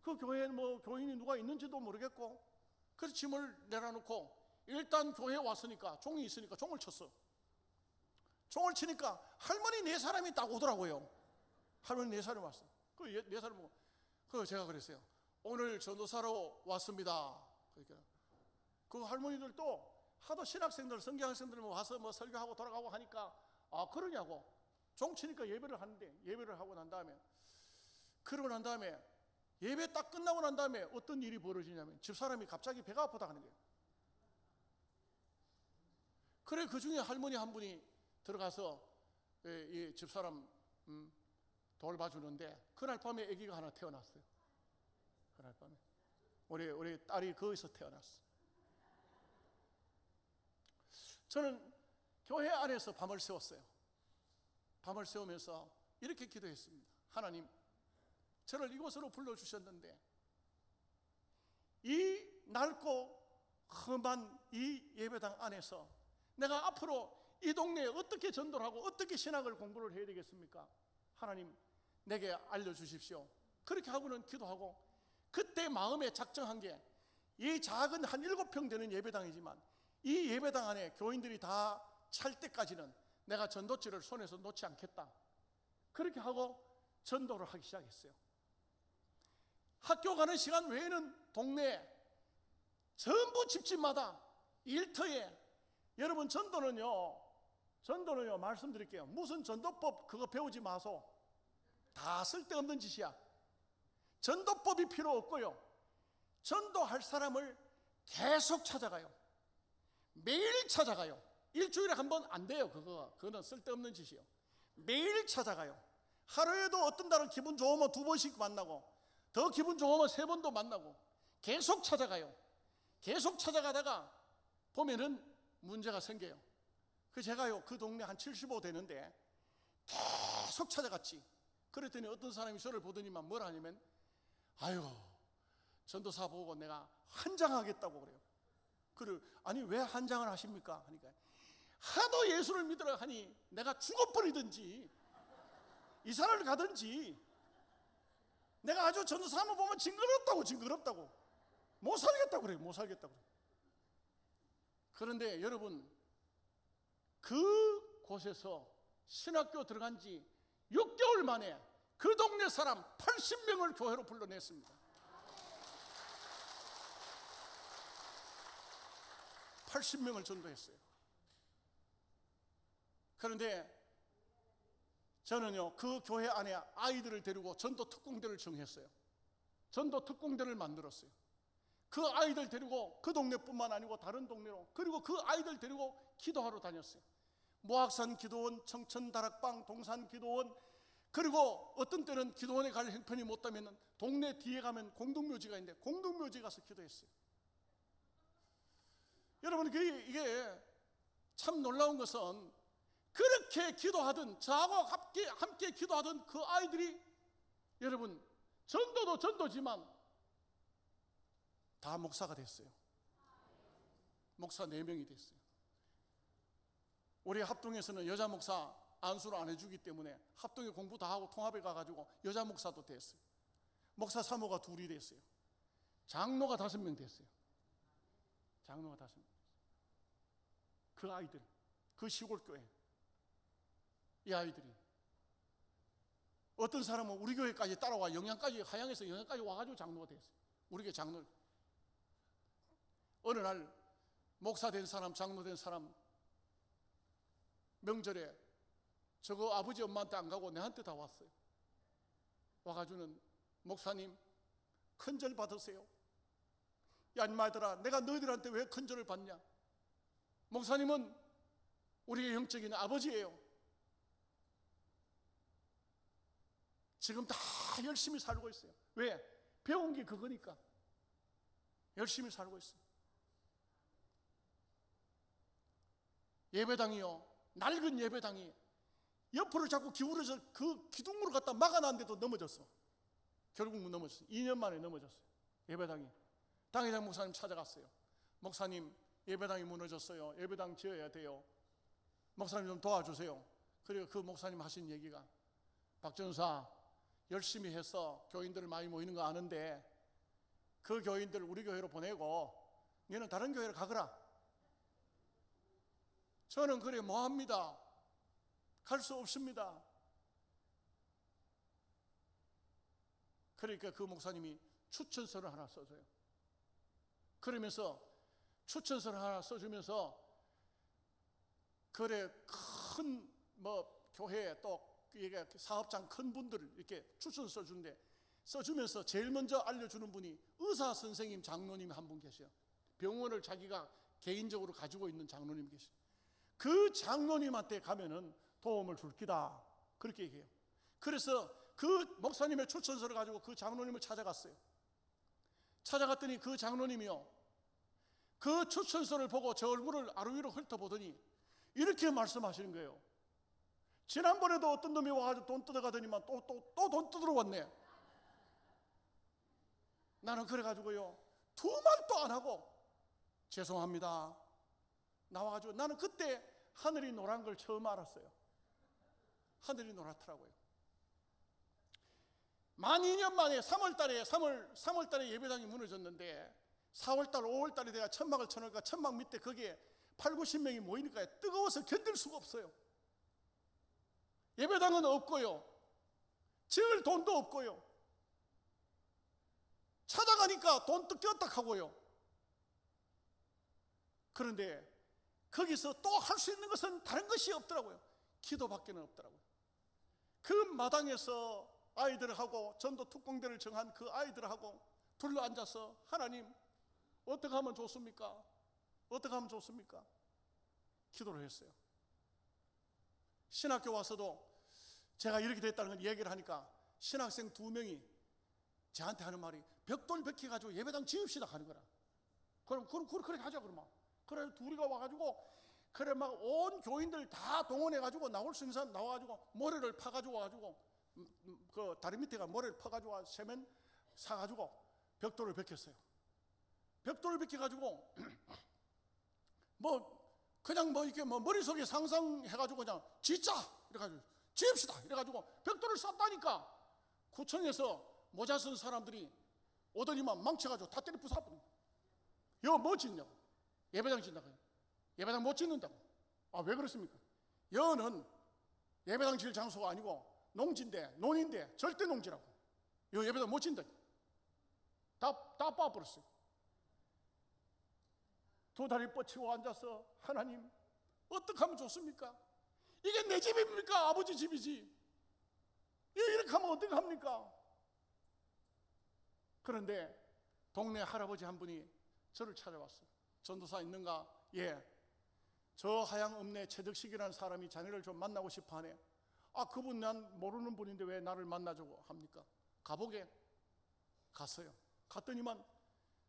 그 교회에 뭐 교인이 누가 있는지도 모르겠고, 그래서 짐을 내려놓고 일단 교회에 왔으니까 종이 있으니까 종을 쳤어. 종을 치니까 할머니 4사람이 딱 오더라고요. 할머니 4사람이 왔어. 그 4사람 보고, 그 제가 그랬어요. 오늘 전도사로 왔습니다. 그러니까 그 할머니들도 하도 신학생들, 성경학생들 와서 뭐 설교하고 돌아가고 하니까, 아 그러냐고. 종 치니까 예배를 하는데, 예배를 하고 난 다음에, 그러고 난 다음에 예배 딱 끝나고 난 다음에 어떤 일이 벌어지냐면, 집사람이 갑자기 배가 아프다 하는 거예요. 그래, 그 중에 할머니 한 분이 들어가서 이 집사람 돌봐주는데, 그날 밤에 아기가 하나 태어났어요. 그날 밤에 우리 딸이 거기서 태어났어. 저는 교회 안에서 밤을 새웠어요. 밤을 새우면서 이렇게 기도했습니다. 하나님, 저를 이곳으로 불러주셨는데 이 낡고 험한 이 예배당 안에서 내가 앞으로 이 동네에 어떻게 전도를 하고 어떻게 신학을 공부를 해야 되겠습니까? 하나님, 내게 알려주십시오. 그렇게 하고는 기도하고, 그때 마음에 작정한 게, 이 작은 한 7평 되는 예배당이지만 이 예배당 안에 교인들이 다 찰 때까지는 내가 전도지를 손에서 놓지 않겠다. 그렇게 하고 전도를 하기 시작했어요. 학교 가는 시간 외에는 동네에 전부 집집마다 일터에, 여러분 전도는요, 전도는요, 말씀드릴게요. 무슨 전도법 그거 배우지 마소. 다 쓸데없는 짓이야. 전도법이 필요 없고요. 전도할 사람을 계속 찾아가요. 매일 찾아가요. 일주일에 한 번 안 돼요. 그거는 쓸데없는 짓이요. 매일 찾아가요. 하루에도 어떤 날은 기분 좋으면 2번씩 만나고, 더 기분 좋으면 3번도 만나고, 계속 찾아가요. 계속 찾아가다가 보면은 문제가 생겨요. 제가요, 그 동네 한 75 되는데 계속 찾아갔지. 그랬더니 어떤 사람이 저를 보더니만 뭐라 하냐면, 아유, 전도사 보고 내가 한장하겠다고 그래요. 아니 왜 한장을 하십니까? 하니까 하도 예수를 믿으라 하니 내가 죽어버리든지 이사를 가든지, 내가 아주 전도사 한번 보면 징그럽다고 못 살겠다고 그래요. 못 살겠다고 그래요. 그런데 여러분, 그 곳에서 신학교 들어간 지 6개월 만에 그 동네 사람 80명을 교회로 불러냈습니다. 80명을 전도했어요. 그런데 저는요, 그 교회 안에 아이들을 데리고 전도 특공대를 정했어요. 전도 특공대를 만들었어요. 그 아이들 데리고 그 동네뿐만 아니고 다른 동네로, 그리고 그 아이들 데리고 기도하러 다녔어요. 모악산 기도원, 청천 다락방, 동산 기도원, 그리고 어떤 때는 기도원에 갈 형편이 못 되면 동네 뒤에 가면 공동묘지가 있는데 공동묘지 가서 기도했어요. 여러분, 이게 참 놀라운 것은, 그렇게 기도하던, 저하고 함께 기도하던 그 아이들이, 여러분, 전도도 전도지만 다 목사가 됐어요. 목사 4명이 됐어요. 우리 합동에서는 여자 목사 안수를 안 해주기 때문에 합동에 공부 다 하고 통합에 가가지고 여자 목사도 됐어요. 목사 사모가 2이 됐어요. 장로가 5명 됐어요. 장로가 5명. 그 아이들, 그 시골 교회, 이 아이들이, 어떤 사람은 우리 교회까지 따라와 하양에서 영양까지 와가지고 장로가 됐어요. 우리 교회 장로. 어느 날 목사 된 사람, 장로 된 사람, 명절에 저거 아버지 엄마한테 안 가고 내한테 다 왔어요. 와가지고는, 목사님 큰절 받으세요. 야 인마들아, 내가 너희들한테 왜 큰절을 받냐? 목사님은 우리의 영적인 아버지예요. 지금 다 열심히 살고 있어요. 왜? 배운 게 그거니까 열심히 살고 있어요. 예배당이요, 낡은 예배당이 옆으로 자꾸 기울어서 그 기둥으로 갖다 막아놨는데도 넘어졌어. 결국 넘어졌어. 2년 만에 넘어졌어요. 예배당이. 당회장 목사님 찾아갔어요. 목사님, 예배당이 무너졌어요. 예배당 지어야 돼요. 목사님 좀 도와주세요. 그리고 그 목사님 하신 얘기가, 박 전사 열심히 해서 교인들 많이 모이는 거 아는데 그 교인들 우리 교회로 보내고 너는 다른 교회로 가거라. 저는 그래 뭐합니다. 갈 수 없습니다. 그러니까 그 목사님이 추천서를 하나 써줘요. 그러면서 추천서를 하나 써주면서, 그래 큰 교회 또 이게 사업장 큰 분들 이렇게 추천서 주는데, 써주면서 제일 먼저 알려주는 분이 의사 선생님 장로님 한 분 계셔요. 병원을 자기가 개인적으로 가지고 있는 장로님 계셔요. 그 장로님한테 가면은 도움을 줄 기다, 그렇게 얘기해요. 그래서 그 목사님의 추천서를 가지고 그 장로님을 찾아갔어요. 찾아갔더니 그 장로님이요, 그 추천서를 보고 제 얼굴을 아래위로 훑어보더니 이렇게 말씀하시는 거예요. 지난번에도 어떤 놈이 와가지고 돈 뜯어가더니만 또 돈 뜯으러 왔네. 나는 그래가지고요, 2말도 안 하고 죄송합니다 나와가지고, 나는 그때 하늘이 노란 걸 처음 알았어요. 하늘이 노랗더라고요. 만 2년 만에 3월달에 예배당이 무너졌는데 4월달, 5월달에 내가 천막을 쳐놓으니까 천막 밑에 거기에 80-90명이 모이니까 뜨거워서 견딜 수가 없어요. 예배당은 없고요, 지을 돈도 없고요, 찾아가니까 돈 뜯겼다 하고요. 그런데 거기서 또 할 수 있는 것은 다른 것이 없더라고요. 기도밖에는 없더라고요. 그 마당에서 아이들하고 전도 특공대를 정한 그 아이들하고 둘러 앉아서 하나님 어떻게 하면 좋습니까? 어떻게 하면 좋습니까? 기도를 했어요. 신학교 와서도 제가 이렇게 됐다는 걸 얘기를 하니까 신학생 2명이 저한테 하는 말이 벽돌 베껴가지고 예배당 지읍시다 하는 거라. 그럼 그렇게 하자 그러면. 그래 둘이가 와가지고 그래 막 온 교인들 다 동원해가지고 나올 수 있는 사람 나와가지고 모래를 파가지고 와가지고 그 다리 밑에가 모래를 파가지고 세면 사가지고 벽돌을 베꼈어요. 벽돌을 베껴가지고 뭐 그냥 뭐 이렇게 뭐 머릿속에 상상해가지고 그냥 짓자 이래가지고 지읍시다 이래가지고 벽돌을 쌌다니까 구청에서 모자 쓴 사람들이 오더니만 망쳐가지고 다 때려 부숴버린 거예요. 이거 뭐 짓냐고. 예배당 짓는다고요. 예배당 못 짓는다고. 아, 왜 그렇습니까? 여는 예배당 질 장소가 아니고 농지인데 논인데 절대 농지라고. 여 예배당 못 짓는다. 다 빠버렸어요. 두 다리 뻗치고 앉아서 하나님 어떻게 하면 좋습니까? 이게 내 집입니까? 아버지 집이지. 이렇게 하면 어떻게 합니까? 그런데 동네 할아버지 한 분이 저를 찾아왔어요. 전도사 있는가? 예. 저 하양읍내 최덕식이라는 사람이 자네를 좀 만나고 싶어 하네. 아, 그분 난 모르는 분인데 왜 나를 만나자고 합니까? 가보게. 갔어요. 갔더니만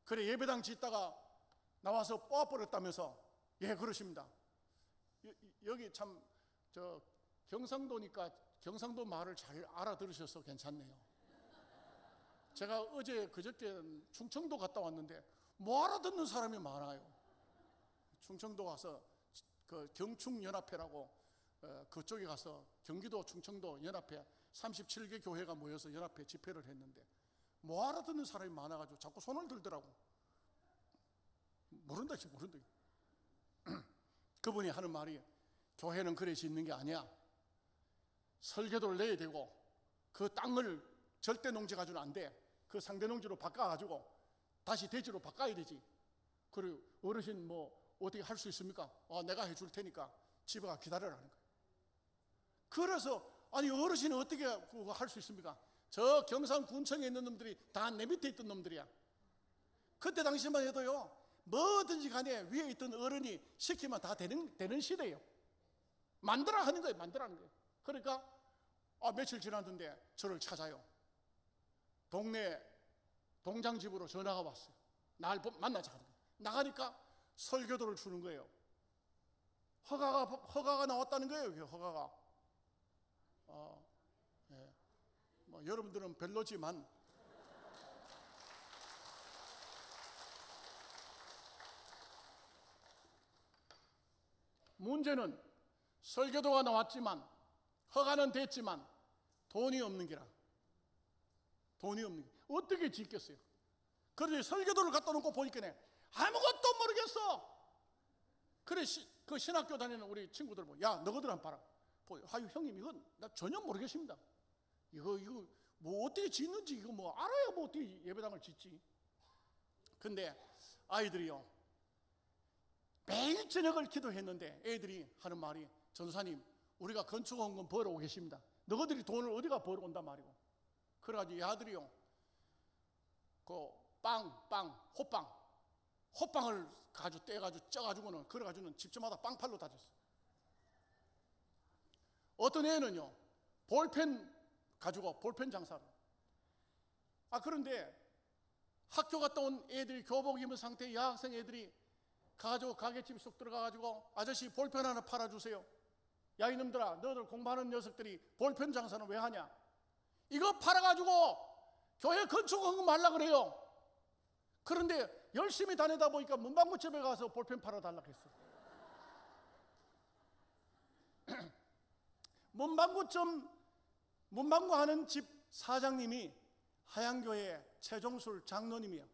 그래 예배당 짓다가 나와서 뽑아버렸다면서. 예, 그러십니다. 여기 참 저 경상도니까 경상도 말을 잘 알아들으셔서 괜찮네요. 제가 어제 그저께 충청도 갔다 왔는데 뭐 알아듣는 사람이 많아요. 충청도 가서 그 경충연합회라고 그쪽에 가서 경기도 충청도 연합회 37개 교회가 모여서 연합회 집회를 했는데 뭐 알아듣는 사람이 많아가지고 자꾸 손을 들더라고. 모른다. 그분이 하는 말이 교회는 그래 짓는 게 아니야. 설계도를 내야 되고 그 땅을 절대 농지 가지고는 안 돼. 그 상대 농지로 바꿔가지고 다시 대지로 바꿔야 되지. 그리고 어르신 뭐 어떻게 할 수 있습니까? 내가 해줄 테니까 집에 가 기다려라는 거예요. 그래서 아니 어르신은 어떻게 그거 할 수 있습니까? 저 경상군청에 있는 놈들이 다 내 밑에 있던 놈들이야. 그때 당시만 해도요 뭐든지 간에 위에 있던 어른이 시키면 다 되는 시대예요. 만들어 하는 거예요. 만들어 하는 거예요. 그러니까 며칠 지났는데 저를 찾아요. 동네 동장집으로 전화가 왔어요. 날 만나자 하는 거예요. 나가니까 설교도를 주는 거예요. 허가가 나왔다는 거예요. 허가가. 예. 뭐 여러분들은 별로지만 문제는 설교도가 나왔지만 허가는 됐지만 돈이 없는 게라. 돈이 없는 게 어떻게 짓겠어요? 그런데 설교도를 갖다 놓고 보니까 아무것도 모르겠어. 그래 그 신학교 다니는 우리 친구들 보고 야 너희들 한번 봐라. 아유 형님 이건 나 전혀 모르겠습니다. 이거 뭐 어떻게 짓는지 이거 뭐 알아야 뭐 어떻게 예배당을 짓지. 근데 아이들이요 매일 저녁을 기도했는데 애들이 하는 말이 전도사님 우리가 건축원금 벌어 오겠습니다. 너희들이 돈을 어디가 벌어 온단 말이고. 그래가지고 이 아들이요 그 호빵을 가지고 떼가지고 쪄가지고는 그래가지고는 집집마다 빵팔로 다녔어. 어떤 애는요 볼펜 가지고 볼펜 장사를. 그런데 학교 갔다 온 애들이 교복 입은 상태의 여학생 애들이 가가지고 가게집 속 들어가가지고 아저씨 볼펜 하나 팔아주세요. 야 이놈들아 너희들 공부하는 녀석들이 볼펜 장사는 왜 하냐. 이거 팔아가지고 교회 건축원금 하려고 그래요. 그런데 열심히 다니다 보니까 문방구집에 가서 볼펜 팔아달라고 했어. 문방구 하는 집 사장님이 하양교회 최종술 장로님이야.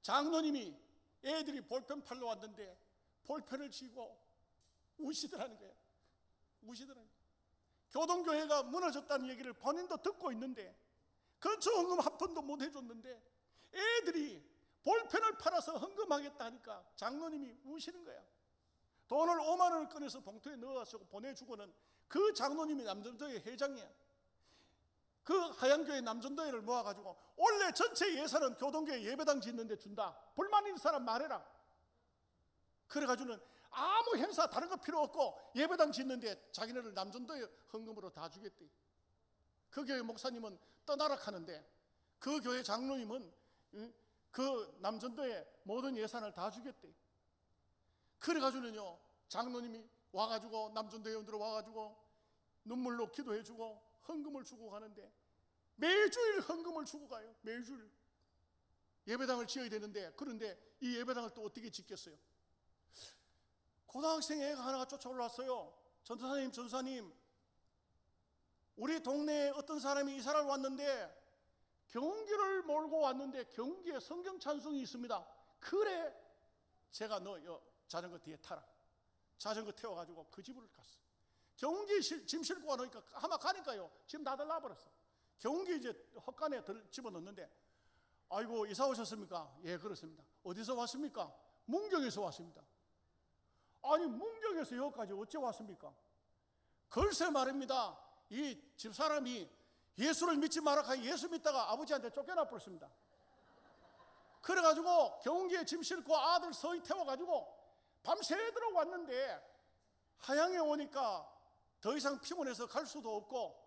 장로님이 애들이 볼펜 팔러 왔는데 볼펜을 쥐고 우시더라는 거예요. 우시더라는 거예요. 교동교회가 무너졌다는 얘기를 본인도 듣고 있는데 건축원금 한 푼도 못 해줬는데 애들이 볼펜을 팔아서 헌금하겠다 하니까 장로님이 우시는 거야. 돈을 5만 원을 꺼내서 봉투에 넣어서 보내주고는 그 장로님이 남전도회 회장이야. 그 하양교회 남전도회를 모아가지고 원래 전체 예산은 교동교회 예배당 짓는데 준다. 불만 있는 사람 말해라. 그래가지고는 아무 행사 다른 거 필요 없고 예배당 짓는데 자기네를 남전도회 헌금으로 다 주겠대. 그 교회 목사님은 떠나라 하는데 그 교회 장로님은 그 남전도회 모든 예산을 다 주겠대. 그래가지고는요, 장로님이 와가지고 남전도회원들 와가지고 눈물로 기도해주고 헌금을 주고 가는데 매주일 헌금을 주고 가요. 매주일. 예배당을 지어야 되는데, 그런데 이 예배당을 또 어떻게 짓겠어요? 고등학생 애가 하나가 쫓아올랐어요. 전도사님, 우리 동네에 어떤 사람이 이사를 왔는데 경운기를 몰고 왔는데 경운기에 성경 찬송이 있습니다. 그래, 제가 너 자전거 뒤에 타라. 자전거 태워가지고 그 집으로 갔어. 경운기 짐 싣고 가니까 아마 가니까요, 짐 다 들라버렸어. 경운기 이제 헛간에 집어넣는데, 아이고 이사 오셨습니까? 예, 그렇습니다. 어디서 왔습니까? 문경에서 왔습니다. 아니 문경에서 여기까지 어째 왔습니까? 글쎄 말입니다. 이 집사람이 예수를 믿지 마라 하니 예수 믿다가 아버지한테 쫓겨나 버렸습니다. 그래가지고 경운기에 짐 싣고 아들 서희 태워가지고 밤새도록 왔는데 하양에 오니까 더 이상 피곤해서 갈 수도 없고,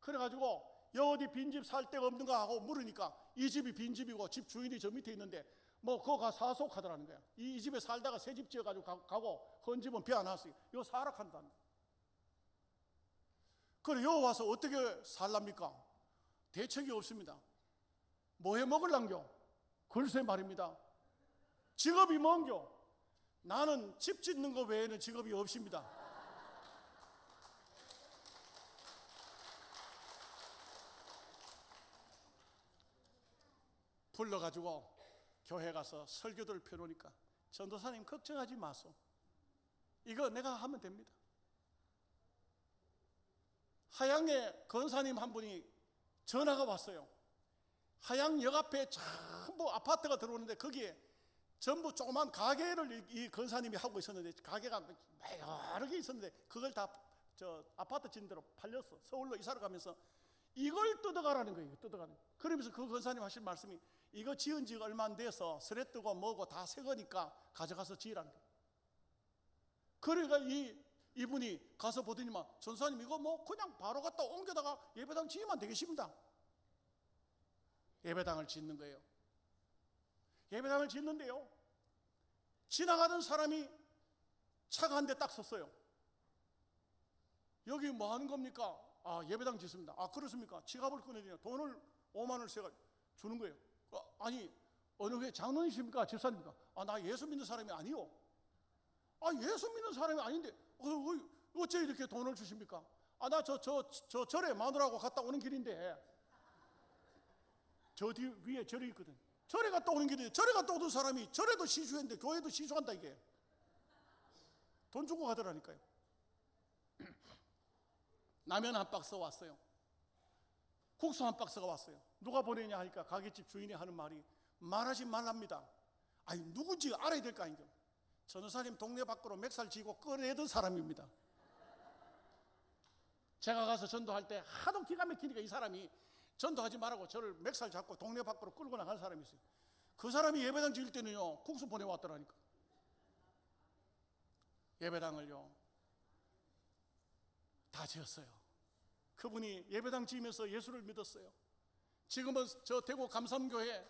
그래가지고 어디 빈집 살 데가 없는가 하고 물으니까 이 집이 빈집이고 집 주인이 저 밑에 있는데 뭐 그거 가 사속하더라는 거야. 이 집에 살다가 새 집 지어가지고 가고 헌 집은 비 안 왔어요. 요 사락한다. 그래 요 와서 어떻게 살랍니까? 대책이 없습니다. 뭐 해 먹을란겨? 글쎄 말입니다. 직업이 뭔겨? 나는 집 짓는 거 외에는 직업이 없습니다. 불러가지고 교회 가서 설교를 펴놓으니까 전도사님 걱정하지 마소. 이거 내가 하면 됩니다. 하양에 권사님 한 분이 전화가 왔어요. 하양역 앞에 전부 아파트가 들어오는데 거기에 전부 조그만 가게를 이 권사님이 하고 있었는데, 가게가 여러 개 있었는데 그걸 다 아파트 짓는 대로 팔렸어. 서울로 이사를 가면서 이걸 뜯어가라는 거예요. 뜯어가는. 그러면서 그 권사님 하신 말씀이 이거 지은 지가 얼마 안 돼서 스레뜨고 뭐고 다 새 거니까 가져가서 지으라는 거예요. 그러니까 이분이 가서 보더니만 전사님 이거 뭐 그냥 바로 갖다 옮겨다가 예배당 지으면 되겠습니다. 예배당을 짓는 거예요. 예배당을 짓는데요, 지나가던 사람이 차가 한 대 딱 섰어요. 여기 뭐 하는 겁니까? 아, 예배당 짓습니다. 아, 그렇습니까? 지갑을 꺼내더니 돈을 5만 원을 주는 거예요. 아니, 어느 회 장로님이십니까? 집사님입니까? 아, 나 예수 믿는 사람이 아니요. 아, 예수 믿는 사람이 아닌데 어째 이렇게 돈을 주십니까? 아, 나 저 절에 마누라하고 갔다 오는 길인데, 저 뒤 위에 절이 있거든. 절에 갔다 오는 길인데 절에 갔다 오던 사람이 절에도 시주했는데 교회도 시주한다. 이게 돈 주고 가더라니까요. 라면 한 박스 왔어요. 국수 한 박스가 왔어요. 누가 보내냐 하니까 가게집 주인이 하는 말이 말하지 말랍니다. 아니 누군지 알아야 될 거 아닌가. 전도사님 동네 밖으로 맥살 지고 꺼내던 사람입니다. 제가 가서 전도할 때 하도 기가 막히니까 이 사람이 전도하지 말라고 저를 맥살 잡고 동네 밖으로 끌고 나간 사람이 있어요. 그 사람이 예배당 지을 때는요, 국수 보내왔더라니까. 예배당을요 다 지었어요. 그분이 예배당 지으면서 예수를 믿었어요. 지금은 저 대구 감삼교회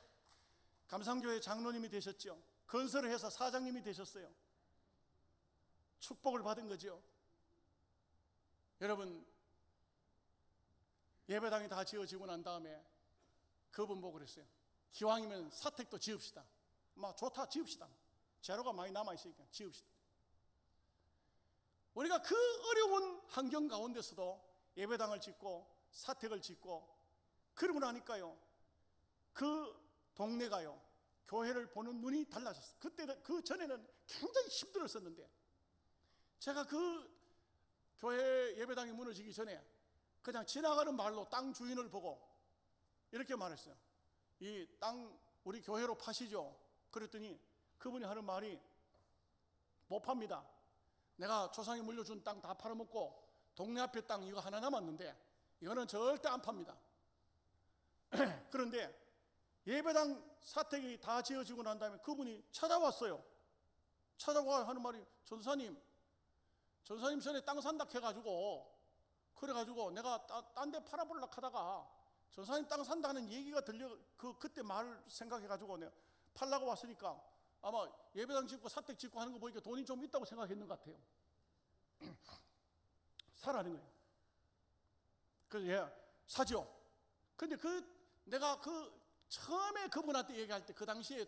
장로님이 되셨죠. 건설을 해서 사장님이 되셨어요. 축복을 받은 거죠. 여러분, 예배당이 다 지어지고 난 다음에 그분 보고 그랬어요. 기왕이면 사택도 지읍시다. 막 좋다, 지읍시다. 재료가 많이 남아있으니까 지읍시다. 우리가 그 어려운 환경 가운데서도 예배당을 짓고 사택을 짓고 그러고 나니까요, 그 동네가요 교회를 보는 눈이 달라졌어요. 그 전에는 굉장히 힘들었었는데, 제가 그 교회 예배당이 무너지기 전에 그냥 지나가는 말로 땅 주인을 보고 이렇게 말했어요. 이 땅 우리 교회로 파시죠. 그랬더니 그분이 하는 말이 못 팝니다. 내가 조상이 물려준 땅 다 팔아먹고 동네 앞에 땅 이거 하나 남았는데 이거는 절대 안 팝니다. 그런데 예배당 사택이 다 지어지고 난 다음에 그분이 찾아왔어요. 찾아와 하는 말이 전사님 전에 땅 산다 해가지고 그래가지고 내가 딴 데 팔아보려고 하다가 전사님 땅 산다는 얘기가 들려 그때 말 생각해가지고 내가 팔라고 왔으니까 아마 예배당 짓고 사택 짓고 하는 거 보니까 돈이 좀 있다고 생각했는 것 같아요. 사라는 거예요. 그래서 예, 사죠. 근데 내가 처음에 그분한테 얘기할 때 그 당시에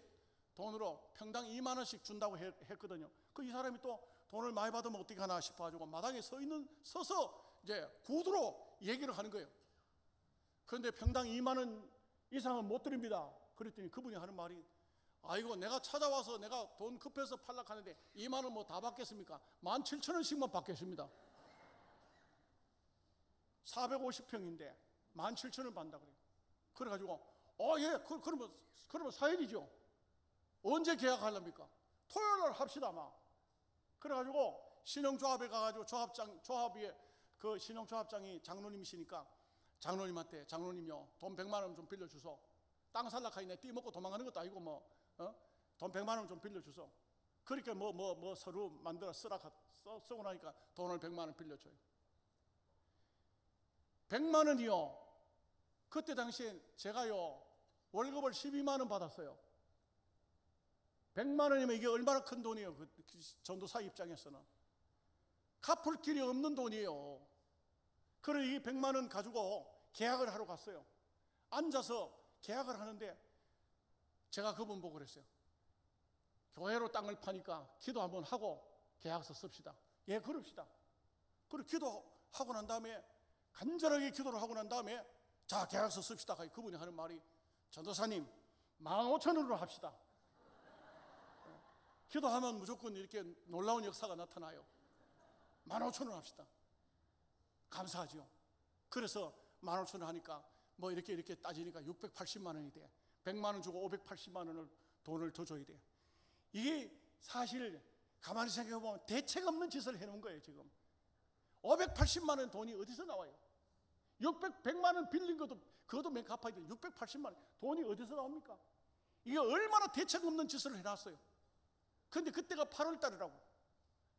돈으로 평당 2만 원씩 준다고 했거든요. 이 사람이 또 돈을 많이 받으면 어떻게 하나 싶어가지고 마당에 서서 이제 구두로 얘기를 하는 거예요. 그런데 평당 2만 원 이상은 못 드립니다. 그랬더니 그분이 하는 말이 아이고 내가 찾아와서 내가 돈 급해서 팔려고 하는데 2만 원 뭐 다 받겠습니까? 17,000원씩만 받겠습니다. 450평인데 17,000원 받는다 그래요. 그래가지고 예 그러면 사야지죠. 언제 계약하렵니까? 토요일 날 합시다 막. 그래가지고 신용조합에 가가지고 조합에 그 신용조합장이 장로님이시니까 장로님한테 장로님요 돈 100만 원 좀 빌려주소. 땅 살라고 하니 띠먹고 도망가는 것도 아니고 돈 100만 원 좀 빌려주소. 그러니까 뭐 서류 만들어 쓰고 나니까 돈을 100만 원 빌려줘요. 100만 원이요. 그때 당시에 제가요 월급을 12만 원 받았어요. 100만 원이면 이게 얼마나 큰 돈이에요. 그 전도사 입장에서는 갚을 길이 없는 돈이에요. 그래 이 100만 원 가지고 계약을 하러 갔어요. 앉아서 계약을 하는데 제가 그분 보고 그랬어요. 교회로 땅을 파니까 기도 한번 하고 계약서 씁시다. 예, 그럽시다. 그리고 기도하고 난 다음에 간절하게 기도를 하고 난 다음에 자 계약서 씁시다. 그분이 하는 말이 전도사님 15,000원으로 합시다. 기도하면 무조건 이렇게 놀라운 역사가 나타나요. 15,000원 합시다. 감사하죠. 그래서 15,000원 하니까 뭐 이렇게 따지니까 680만 원이 돼. 100만 원 주고 580만 원을 돈을 더 줘야 돼. 이게 사실 가만히 생각해보면 대책 없는 짓을 해놓은 거예요. 지금 580만 원 돈이 어디서 나와요? 100만 원 빌린 것도 그것도 맨 갚아야 돼요. 680만 원 돈이 어디서 나옵니까? 이게 얼마나 대책 없는 짓을 해놨어요. 근데 그때가 8월 달이라고.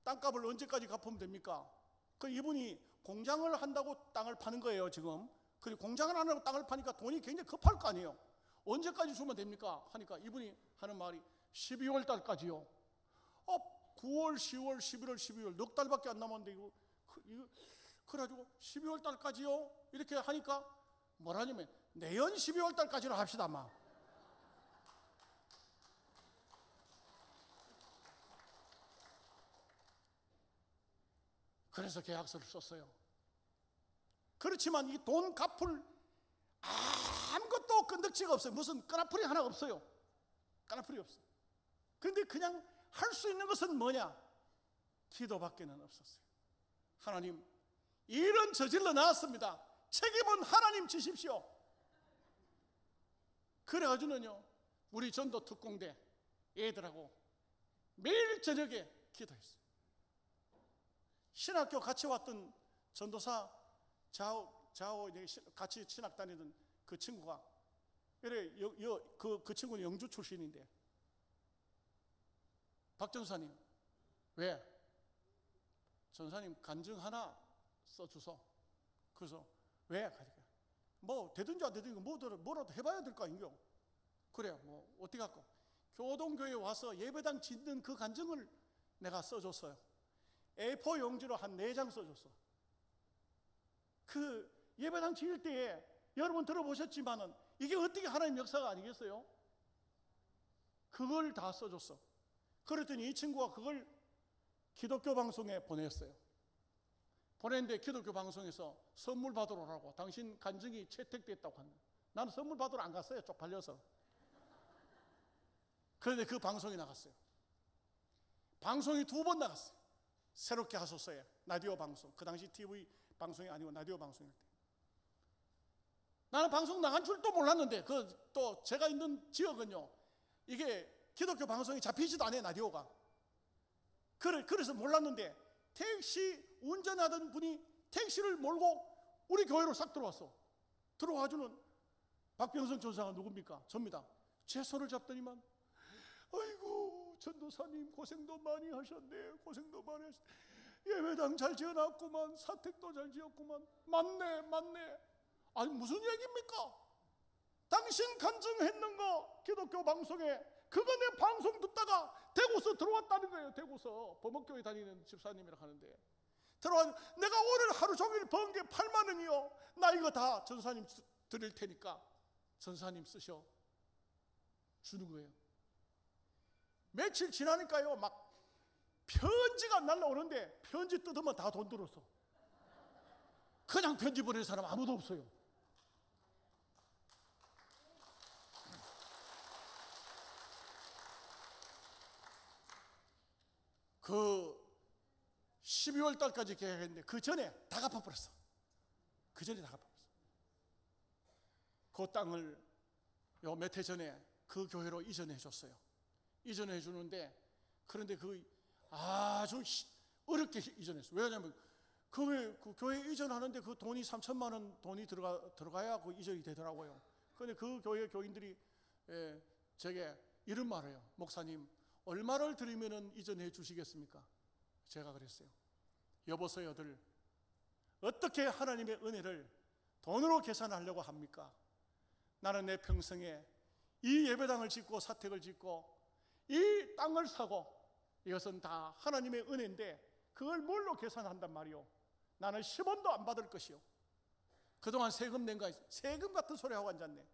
땅값을 언제까지 갚으면 됩니까? 이분이 공장을 한다고 땅을 파는 거예요 지금. 그리고 공장을 안 하고 땅을 파니까 돈이 굉장히 급할 거 아니에요. 언제까지 주면 됩니까? 하니까 이분이 하는 말이 12월 달까지요. 9월, 10월, 11월, 12월 넉 달밖에 안 남았는데 이거 그래가지고 12월 달까지요. 이렇게 하니까 뭐라냐면 내년 12월 달까지로 합시다 막. 그래서 계약서를 썼어요. 그렇지만 이 돈 갚을 아무것도 건덕지가 없어요. 무슨 끈아풀이 하나 없어요. 끈아풀이 없어요. 근데 그냥 할 수 있는 것은 뭐냐? 기도밖에는 없었어요. 하나님, 일은 저질러 나왔습니다. 책임은 하나님 지십시오. 그래가지고는요, 우리 전도 특공대 애들하고 매일 저녁에 기도했어요. 신학교 같이 왔던 전도사 좌우 같이 신학 다니던 그 친구가 그 친구는 영주 출신인데 박 전사님 왜? 전사님 간증 하나 써주소. 그래서 왜? 뭐 되든지 안 되든지 뭐라도 해봐야 될 거 아닌겨. 그래 뭐 어떻게 할까? 교동교회 와서 예배당 짓는 그 간증을 내가 써줬어요. A4 용지로 한 4장 써줬어. 그 예배당 지을 때에 여러분 들어보셨지만은 이게 어떻게 하나님 역사가 아니겠어요? 그걸 다 써줬어. 그랬더니 이 친구가 그걸 기독교 방송에 보냈어요. 보냈는데 기독교 방송에서 선물 받으러 오라고. 당신 간증이 채택됐다고 하는. 나는 선물 받으러 안 갔어요. 쪽팔려서. 그런데 그 방송이 나갔어요. 방송이 2번 나갔어요. 새롭게 하소서에 라디오 방송. 그 당시 TV 방송이 아니고 라디오 방송일 때. 나는 방송 나간 줄도 몰랐는데 또 제가 있는 지역은요, 이게 기독교 방송이 잡히지도 않아요, 라디오가. 그래서 몰랐는데 택시 운전하던 분이 택시를 몰고 우리 교회로 싹 들어왔어. 들어와주는 박병성 전사가 누굽니까? 접니다. 제 손을 잡더니만, 아이고 전도사님 고생도 많이 하셨네. 고생도 많이 하셨네. 예배당 잘 지어놨구만. 사택도 잘 지었구만. 맞네. 아니 무슨 얘기입니까? 당신 간증했는 거 기독교 방송에, 그거 내 방송 듣다가 대구서 들어왔다는 거예요. 대구서 범업교회 다니는 집사님이라 하는데, 들어와, 내가 오늘 하루 종일 번 게 8만 원이요. 나 이거 다 전사님 드릴 테니까 전사님 쓰셔. 주는 거예요. 며칠 지나니까요, 막 편지가 날라오는데 편지 뜯으면 다 돈 들었어. 그냥 편지 보낼 사람 아무도 없어요. 그 12월 달까지 계획했는데 그 전에 다 갚아버렸어. 그 땅을 요 몇 해 전에 그 교회로 이전해 줬어요. 이전해 주는데, 그런데 그 아주 어렵게 이전했어요. 왜냐하면 그 교회 이전하는데 그 돈이 3천만 원 돈이 들어가야 그 이전이 되더라고요. 그런데 그 교회 교인들이 제게 이런 말을 해요. 목사님, 얼마를 드리면은 이전해 주시겠습니까? 제가 그랬어요. 여보세요들, 어떻게 하나님의 은혜를 돈으로 계산하려고 합니까? 나는 내 평생에 이 예배당을 짓고 사택을 짓고 이 땅을 사고, 이것은 다 하나님의 은혜인데 그걸 뭘로 계산한단 말이오? 나는 10원도 안 받을 것이오. 그동안 세금 낸 거, 세금 같은 소리 하고 앉았네.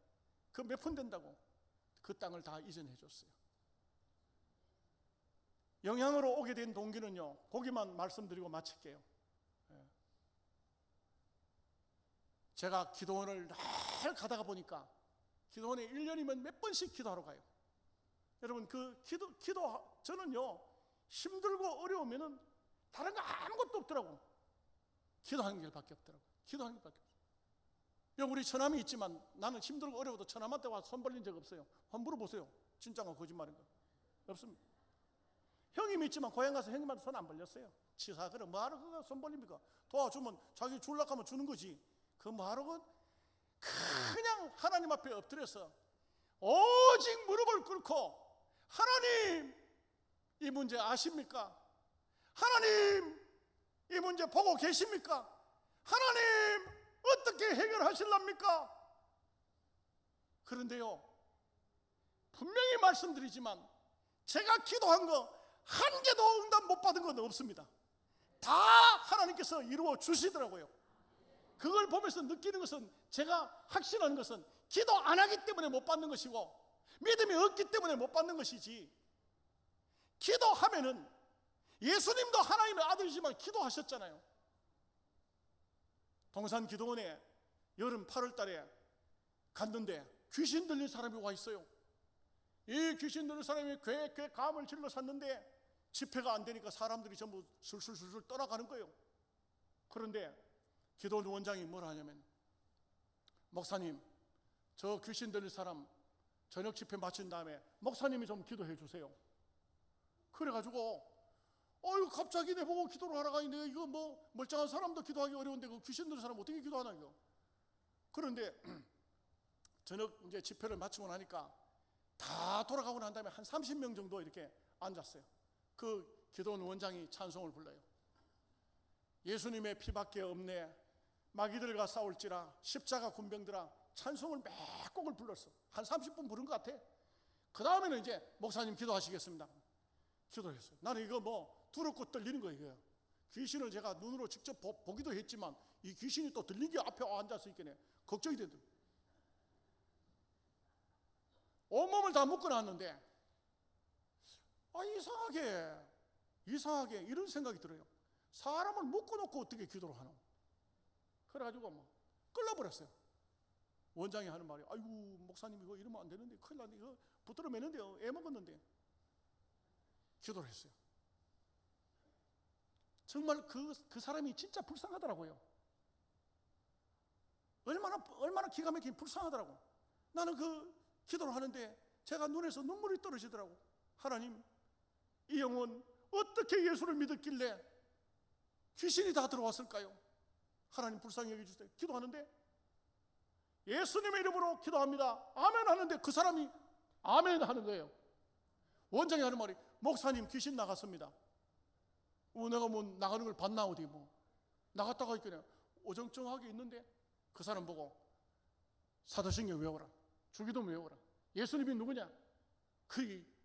그 몇 푼 된다고. 그 땅을 다 이전해 줬어요. 영향으로 오게 된 동기는요, 거기만 말씀드리고 마칠게요. 제가 기도원을 늘 가다가 보니까 기도원에 1년이면 몇 번씩 기도하러 가요. 여러분, 그 저는요, 힘들고 어려우면은 다른 거 아무것도 없더라고. 기도하는 길밖에 없더라고. 여기 우리 처남이 있지만 나는 힘들고 어려워도 처남한테 와서 손 벌린 적 없어요. 한번 물어보세요. 진짜가 거짓말인가? 없습니다. 형님이 있지만 고향 가서 형님한테 손 안 벌렸어요. 치사, 그래 뭐하러 그거 손 벌립니까? 도와주면 자기 줄라고 하면 주는 거지. 그 뭐하러 그냥 하나님 앞에 엎드려서 오직 무릎을 꿇고, 하나님 이 문제 아십니까? 하나님 이 문제 보고 계십니까? 하나님 어떻게 해결하실랍니까? 그런데요, 분명히 말씀드리지만 제가 기도한 거 한 개도 응답 못 받은 건 없습니다. 다 하나님께서 이루어 주시더라고요. 그걸 보면서 느끼는 것은, 제가 확신하는 것은 기도 안 하기 때문에 못 받는 것이고 믿음이 없기 때문에 못 받는 것이지, 기도하면은, 예수님도 하나님의 아들이지만 기도하셨잖아요. 동산 기도원에 여름 8월 달에 갔는데 귀신 들린 사람이 와 있어요. 이 귀신 들린 사람이 괴 감을 질러 샀는데 집회가 안 되니까 사람들이 전부 술술 떠나가는 거예요. 그런데 기도원 원장이 뭐라 하냐면, 목사님, 저 귀신 들린 사람 저녁 집회 마친 다음에 목사님이 좀 기도해 주세요. 그래가지고 갑자기 내보고 기도를 하러 가니, 이거 뭐 멀쩡한 사람도 기도하기 어려운데 그 귀신 들린 사람 어떻게 기도하나 이거. 그런데 저녁 이제 집회를 마치고 나니까 다 돌아가고 난 다음에 한 30명 정도 이렇게 앉았어요. 그 기도원 원장이 찬송을 불러요. 예수님의 피밖에 없네, 마귀들과 싸울지라, 십자가 군병들아, 찬송을 몇 곡을 불렀어. 한 30분 부른 것 같아. 그 다음에는 이제 목사님 기도하시겠습니다. 기도했어요. 나는 이거 뭐 두렵고 떨리는 거예요. 이거. 귀신을 제가 눈으로 직접 보기도 했지만 이 귀신이 또 들린 게 앞에 앉아서 있겠네. 걱정이 되더라고요. 온몸을 다 묶어놨는데 이상하게 이런 생각이 들어요. 사람을 묶어놓고 어떻게 기도를 하노? 그래가지고 뭐 끌려버렸어요. 원장이 하는 말이, 아이고 목사님 이거 이러면 안 되는데, 큰일 났네, 이거 붙들어 매는데요, 애 먹었는데. 기도를 했어요. 정말 그 사람이 진짜 불쌍하더라고요. 얼마나 기가 막히게 불쌍하더라고. 나는 그 기도를 하는데 제가 눈에서 눈물이 떨어지더라고. 하나님, 이 영혼 어떻게 예수를 믿었길래 귀신이 다 들어왔을까요? 하나님 불쌍히 여겨주세요. 기도하는데 예수님의 이름으로 기도합니다. 아멘 하는데 그 사람이 아멘 하는 거예요. 원장이 하는 말이, 목사님 귀신 나갔습니다. 내가 뭐 나가는 걸 봤나 어디 뭐 나갔다가 있거든요. 어정쩡하게 있는데 그 사람 보고 사도신경 외워라, 주기도 외워라, 예수님이 누구냐,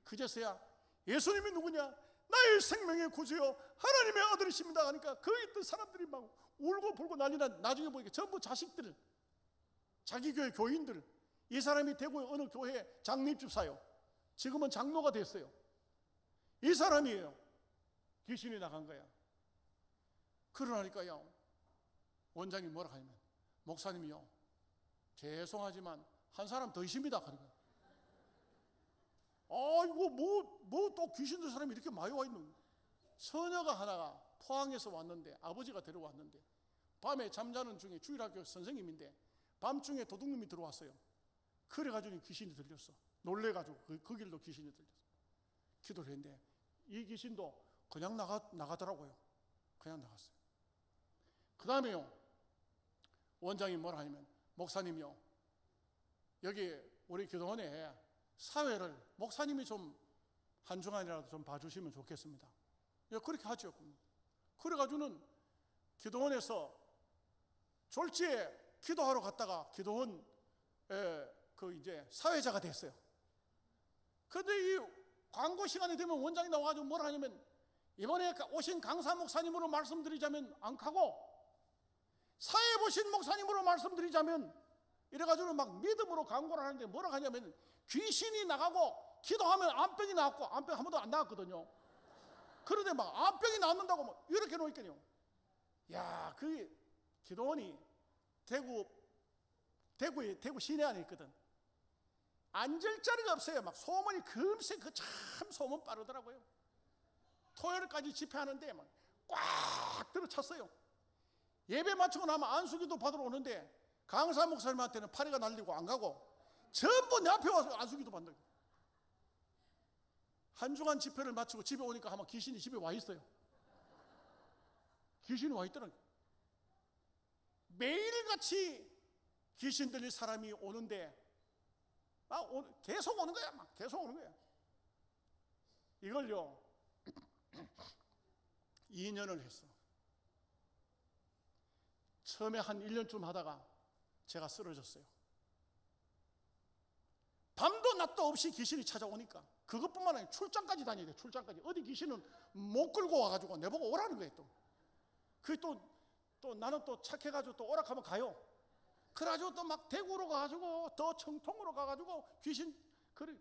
그제서야 예수님이 누구냐, 나의 생명의 구주요 하나님의 아들이십니다 하니까 거기 있던 사람들이 막 울고 불고 난리나. 나중에 보니까 전부 자식들, 자기 교회 교인들. 이 사람이 대구의 어느 교회 장립집사요. 지금은 장로가 됐어요. 이 사람이에요. 귀신이 나간 거야. 그러니까요, 원장이 뭐라 하냐면, 목사님이요, 죄송하지만 한 사람 더 있습니다. 그러니까 이거 뭐 또 귀신 들 사람이 이렇게 많이 와 있는. 처녀가 하나가 포항에서 왔는데, 아버지가 데려왔는데, 밤에 잠자는 중에, 주일학교 선생님인데 밤중에 도둑놈이 들어왔어요. 그래가지고 귀신이 들렸어. 놀래가지고 그 길도 귀신이 들렸어. 기도를 했는데 이 귀신도 그냥 나가더라고요. 그냥 나갔어요. 그 다음에요, 원장이 뭐라 하냐면, 목사님이요, 여기 우리 교도원에 사회를 목사님이 좀 한 주간이라도 좀 봐주시면 좋겠습니다. 그렇게 하죠. 그래가지고는 교도원에서 졸지에 기도하러 갔다가 교도원 이제 사회자가 됐어요. 그런데 이 광고 시간이 되면 원장이 나와가지고 뭐라 하냐면, 이번에 오신 강사 목사님으로 말씀드리자면 안 가고 사회 보신 목사님으로 말씀드리자면, 이래가지고 막 믿음으로 광고를 하는데 뭐라 하냐면, 귀신이 나가고 기도하면 암병이 나왔고, 암병 한 번도 안 나왔거든요. 그런데 막 암병이 나왔는다고 막 이렇게 놓으니까요. 야, 그 기도원이 대구 시내 안에 있거든. 앉을 자리가 없어요. 막 소문이 금세 참 소문 빠르더라고요. 토요일까지 집회하는데 막 꽉 들어찼어요. 예배 마치고 나면 안수기도 받으러 오는데 강사 목사님한테는 파리가 날리고 안 가고 전부 내 앞에 와서 안수기도 받는 거예요. 한 주간 집회를 마치고 집에 오니까 아마 귀신이 집에 와 있어요. 귀신이 와 있더라고요. 매일같이 귀신 들릴 사람이 오는데 계속 오는 거야. 막 계속 오는 거야. 이걸요 2년을 했어. 처음에 한 1년쯤 하다가 제가 쓰러졌어요. 밤도 낮도 없이 귀신이 찾아오니까 그것뿐만 아니라 출장까지 다녀야 돼. 출장까지. 어디 귀신은 못 끌고 와가지고 내보고 오라는 거예요. 또 나는 또 착해가지고 또 오락하면 가요. 그래가지고 또 막 대구로 가가지고 더 청통으로 가가지고 귀신, 그래.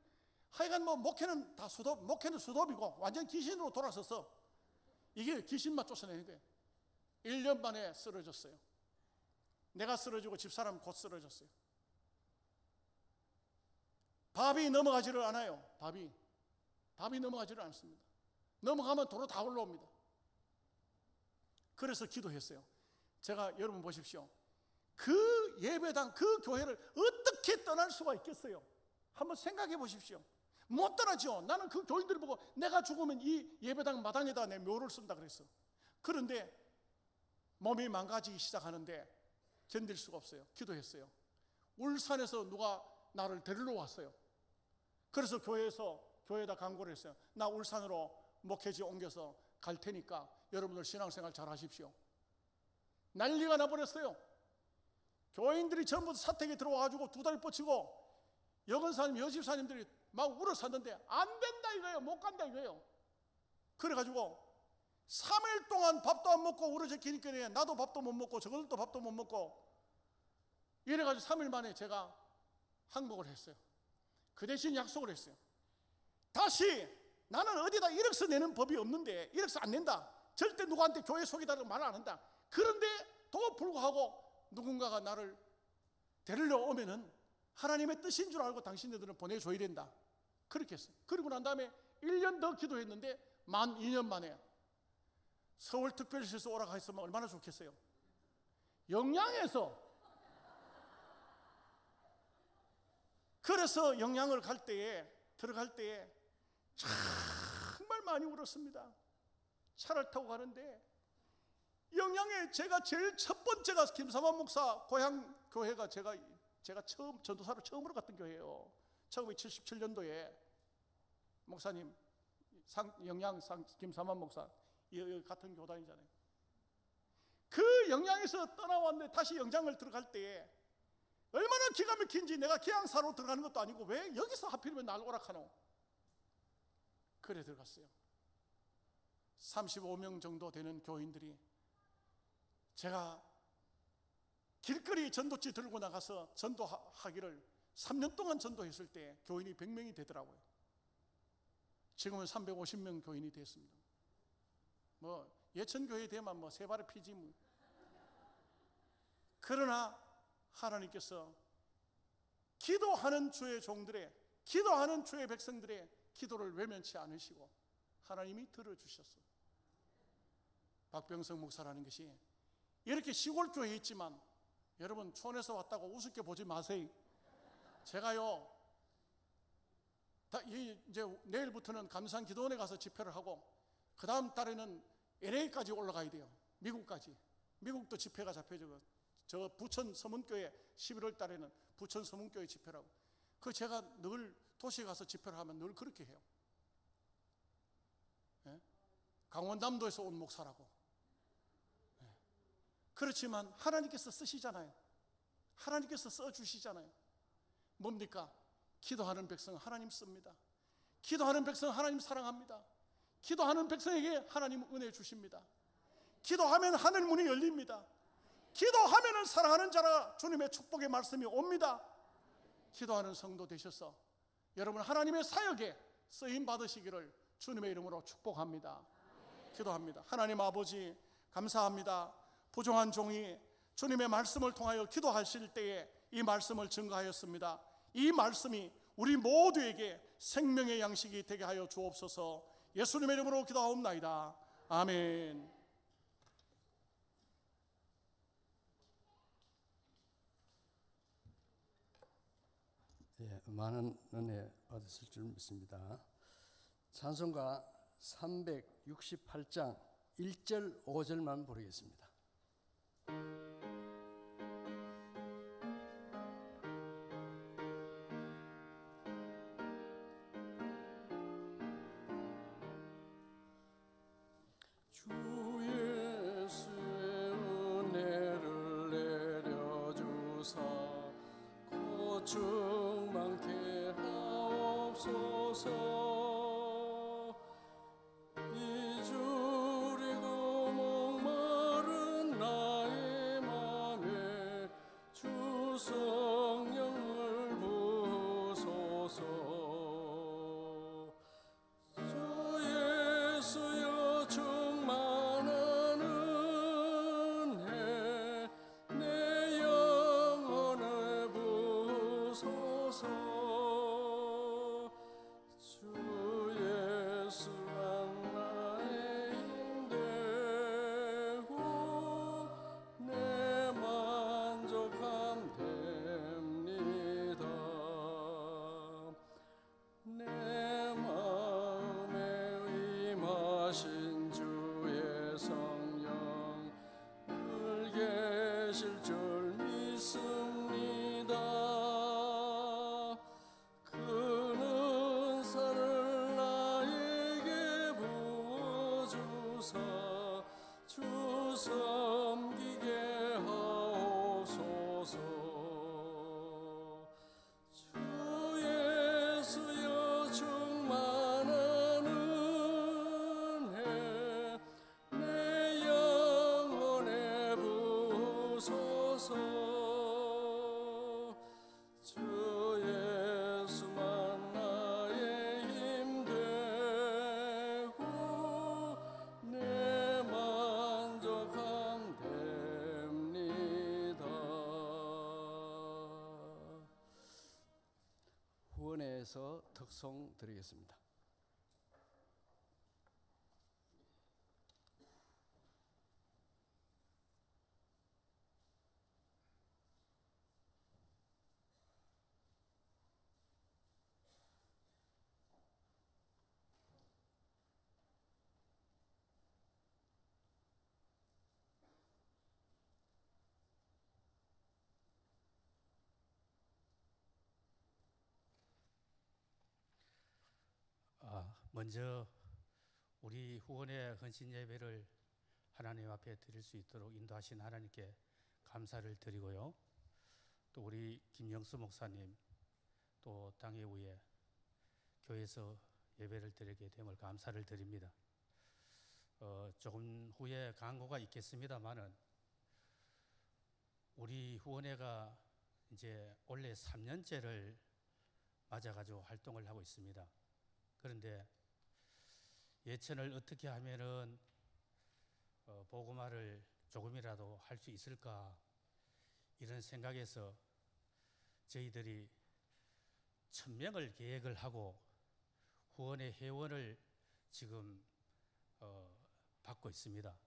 하여간 뭐 목회는 다 목회는 수도비고 완전 귀신으로 돌아섰어. 이게 귀신만 쫓아내는 거예요. 1년 만에 쓰러졌어요. 내가 쓰러지고 집사람 곧 쓰러졌어요. 밥이 넘어가지를 않아요. 밥이 넘어가지를 않습니다. 넘어가면 도로 다 올라옵니다. 그래서 기도했어요. 제가 여러분 보십시오. 그 예배당, 그 교회를 어떻게 떠날 수가 있겠어요? 한번 생각해 보십시오. 못 떠나죠. 나는 그 교인들 보고 내가 죽으면 이 예배당 마당에다 내 묘를 쓴다 그랬어. 그런데 몸이 망가지기 시작하는데 견딜 수가 없어요. 기도했어요. 울산에서 누가 나를 데리러 왔어요. 그래서 교회에다 광고를 했어요. 나 울산으로 목회지 옮겨서 갈 테니까 여러분들 신앙생활 잘 하십시오. 난리가 나버렸어요. 교인들이 전부 사택에 들어와가지고 두 다리 뻗치고 여건사님, 여집사님들이 막 울어 샀는데 안 된다 이거예요. 못 간다 이거예요. 그래가지고 3일 동안 밥도 안 먹고 울어제끼니까 나도 밥도 못 먹고 저들도 밥도 못 먹고 이래가지고 3일 만에 제가 항복을 했어요. 그 대신 약속을 했어요. 다시 나는 어디다 1억서 내는 법이 없는데 1억서 안 낸다. 절대 누구한테 교회 속이다라고 말 안 한다. 그런데도 불구하고 누군가가 나를 데리러 오면은 하나님의 뜻인 줄 알고 당신네들은 보내줘야 된다. 그렇게 했어요. 그리고 난 다음에 1년 더 기도했는데 만 2년 만에 서울특별시에서 오라가 있으면 얼마나 좋겠어요. 영양에서. 그래서 영양을 들어갈 때에 정말 많이 울었습니다. 차를 타고 가는데 영양에 제가 제일 첫 번째가 김삼환 목사 고향 교회가 제가 처음 전도사로 처음으로 갔던 교회예요. 1977년도에 목사님 영양 김삼환 목사 같은 교단이잖아요. 그 영양에서 떠나왔는데 다시 영장을 들어갈 때 얼마나 기가 막힌지, 내가 기양사로 들어가는 것도 아니고 왜 여기서 하필이면 날 오락하노? 그래 들어갔어요. 35명 정도 되는 교인들이 제가 길거리 전도지 들고 나가서 전도하기를 3년 동안 전도했을 때 교인이 100명이 되더라고요. 지금은 350명 교인이 됐습니다. 뭐 예천교회 되면 뭐 세 발의 피지 뭐. 그러나 하나님께서 기도하는 주의 종들의, 기도하는 주의 백성들의 기도를 외면치 않으시고 하나님이 들어주셨어요. 박병성 목사라는 것이 이렇게 시골 교회에 있지만, 여러분 촌에서 왔다고 우습게 보지 마세요. 제가요 이제 내일부터는 감산 기도원에 가서 집회를 하고 그 다음 달에는 LA까지 올라가야 돼요. 미국까지. 미국도 집회가 잡혀지고, 저 부천 서문교회 11월 달에는 부천 서문교회 집회라고. 제가 늘 도시에 가서 집회를 하면 늘 그렇게 해요. 예? 강원남도에서 온 목사라고. 예. 그렇지만 하나님께서 쓰시잖아요. 하나님께서 써주시잖아요. 뭡니까? 기도하는 백성 하나님 씁니다. 기도하는 백성 하나님 사랑합니다. 기도하는 백성에게 하나님 은혜 주십니다. 기도하면 하늘 문이 열립니다. 기도하면 사랑하는 자라 주님의 축복의 말씀이 옵니다. 기도하는 성도 되셔서 여러분 하나님의 사역에 쓰임 받으시기를 주님의 이름으로 축복합니다. 기도합니다. 하나님 아버지 감사합니다. 부정한 종이 주님의 말씀을 통하여 기도하실 때에 이 말씀을 증거하였습니다. 이 말씀이 우리 모두에게 생명의 양식이 되게 하여 주옵소서. 예수님의 이름으로 기도하옵나이다. 아멘. 예, 많은 은혜 받으실 줄 믿습니다. 찬송가 368장 1절 5절만 부르겠습니다. 충만케 하옵소서. 이주리고 목마른 나의 맘에 주 성령을 부소서. 주 예수여 충만한 은혜 내 영혼을 부소서. 주 예수만 나의 힘되고 내 만족함 됩니다. 내 마음에 임하신 주의 성령 늘 계실 줄 믿습니다. 그 은사를 나에게 부어주사 주 섬기게 하옵소서. 주 예수여 충만한 은혜 내 영혼에 부소서. 주 예수만 나의 힘되고 내 만족함 됩니다. 후원회에서 특송 드리겠습니다. 먼저 우리 후원의 헌신 예배를 하나님 앞에 드릴 수 있도록 인도하신 하나님께 감사를 드리고요. 또 우리 김영수 목사님, 또 당회 후에 교회에서 예배를 드리게 됨을 감사를 드립니다. 조금 후에 광고가 있겠습니다만은 우리 후원회가 이제 올해 3년째를 맞아가지고 활동을 하고 있습니다. 그런데 예천을 어떻게 하면은 복음화를 조금이라도 할 수 있을까, 이런 생각에서 저희들이 1000명을 계획을 하고 후원의 회원을 지금 받고 있습니다.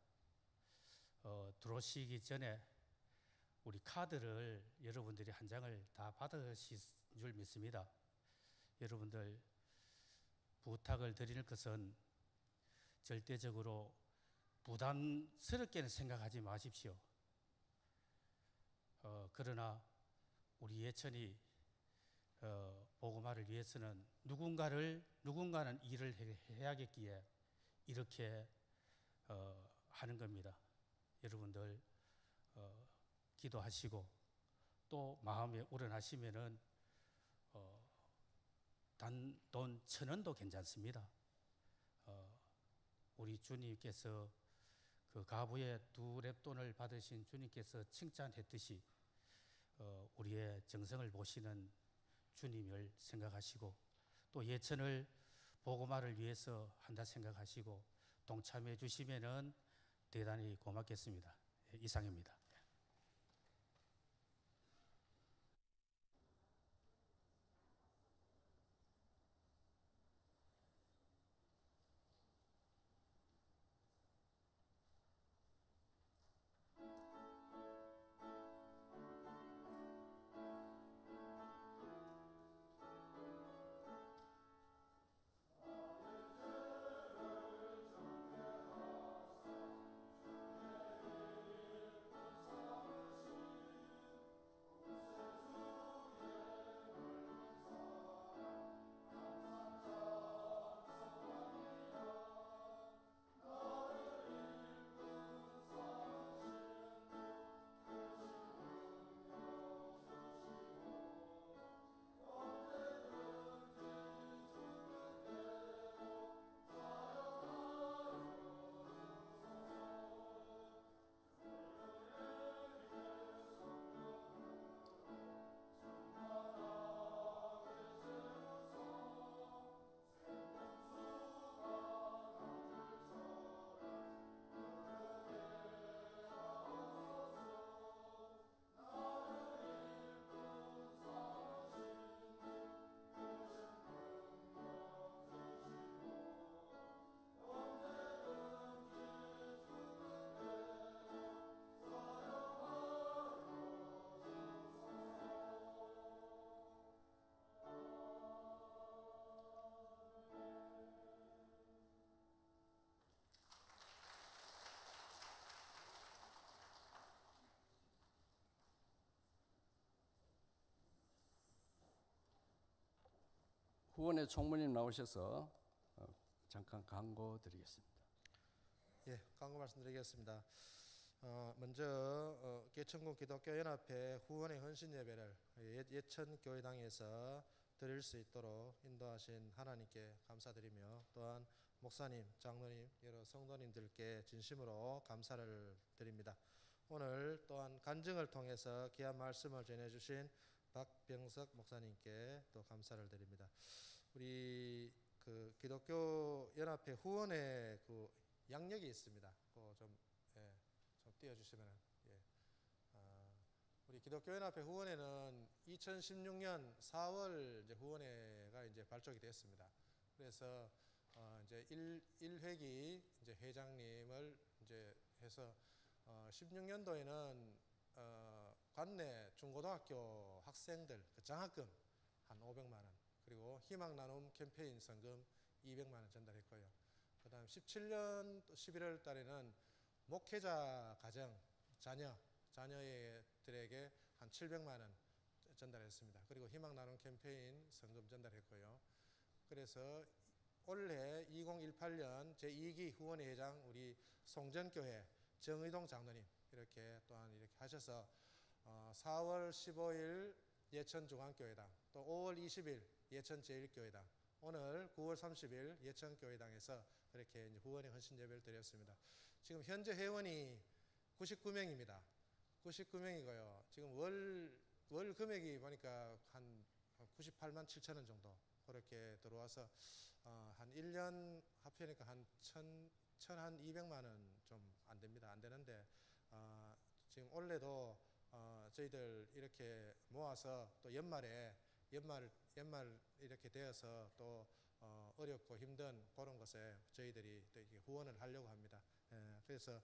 들어오시기 전에 우리 카드를 여러분들이 한 장을 다 받으실 줄 믿습니다. 여러분들 부탁을 드릴 것은 절대적으로 부담스럽게는 생각하지 마십시오. 그러나 우리 예천이 복음화를 위해서는 누군가는 일을 해야겠기에 이렇게 하는 겁니다. 여러분들 기도하시고 또 마음에 우러나시면은 단돈 1000원도 괜찮습니다. 우리 주님께서 그 가부의 2렙돈을 받으신 주님께서 칭찬했듯이 우리의 정성을 보시는 주님을 생각하시고 또 예천을 복음화를 위해서 한다 생각하시고 동참해 주시면은 대단히 고맙겠습니다. 이상입니다. 후원의 총무님 나오셔서 잠깐 광고 드리겠습니다. 예, 광고 말씀드리겠습니다. 먼저 개천군 기독교연합회 후원의 헌신 예배를 예천교회당에서 드릴 수 있도록 인도하신 하나님께 감사드리며 또한 목사님, 장로님, 여러 성도님들께 진심으로 감사를 드립니다. 오늘 또한 간증을 통해서 귀한 말씀을 전해주신 박병석 목사님께 또 감사를 드립니다. 우리 그 기독교 연합회 후원의 그 양력이 있습니다. 좀 띄워주시면 우리 기독교 연합회 후원회는 2016년 4월 이제 후원회가 이제 발족이 됐습니다. 그래서 이제 1회기 이제 회장님을 이제 해서 16년도에는 관내 중고등학교 학생들 그 장학금 한 500만 원, 그리고 희망 나눔 캠페인 성금 200만 원 전달했고요. 그다음 17년 11월 달에는 목회자 가정 자녀들에게 한 700만 원 전달했습니다. 그리고 희망 나눔 캠페인 성금 전달했고요. 그래서 올해 2018년 제2기 후원회 회장 우리 송전교회 정의동 장로님 이렇게 또한 이렇게 하셔서 4월 15일 예천중앙교회당, 또 5월 20일 예천제일교회당, 오늘 9월 30일 예천교회당에서 그렇게 이제 후원의 헌신 예배를 드렸습니다. 지금 현재 회원이 99명입니다. 99명이고요. 지금 월 금액이 보니까 한 98만 7천 원 정도 그렇게 들어와서 한 1년 합해니까 한 1,200만 원 좀 안 됩니다. 안 되는데 지금 올해도 저희들 이렇게 모아서 또 연말 이렇게 되어서 또 어렵고 힘든 그런 것에 저희들이 또 이렇게 후원을 하려고 합니다. 그래서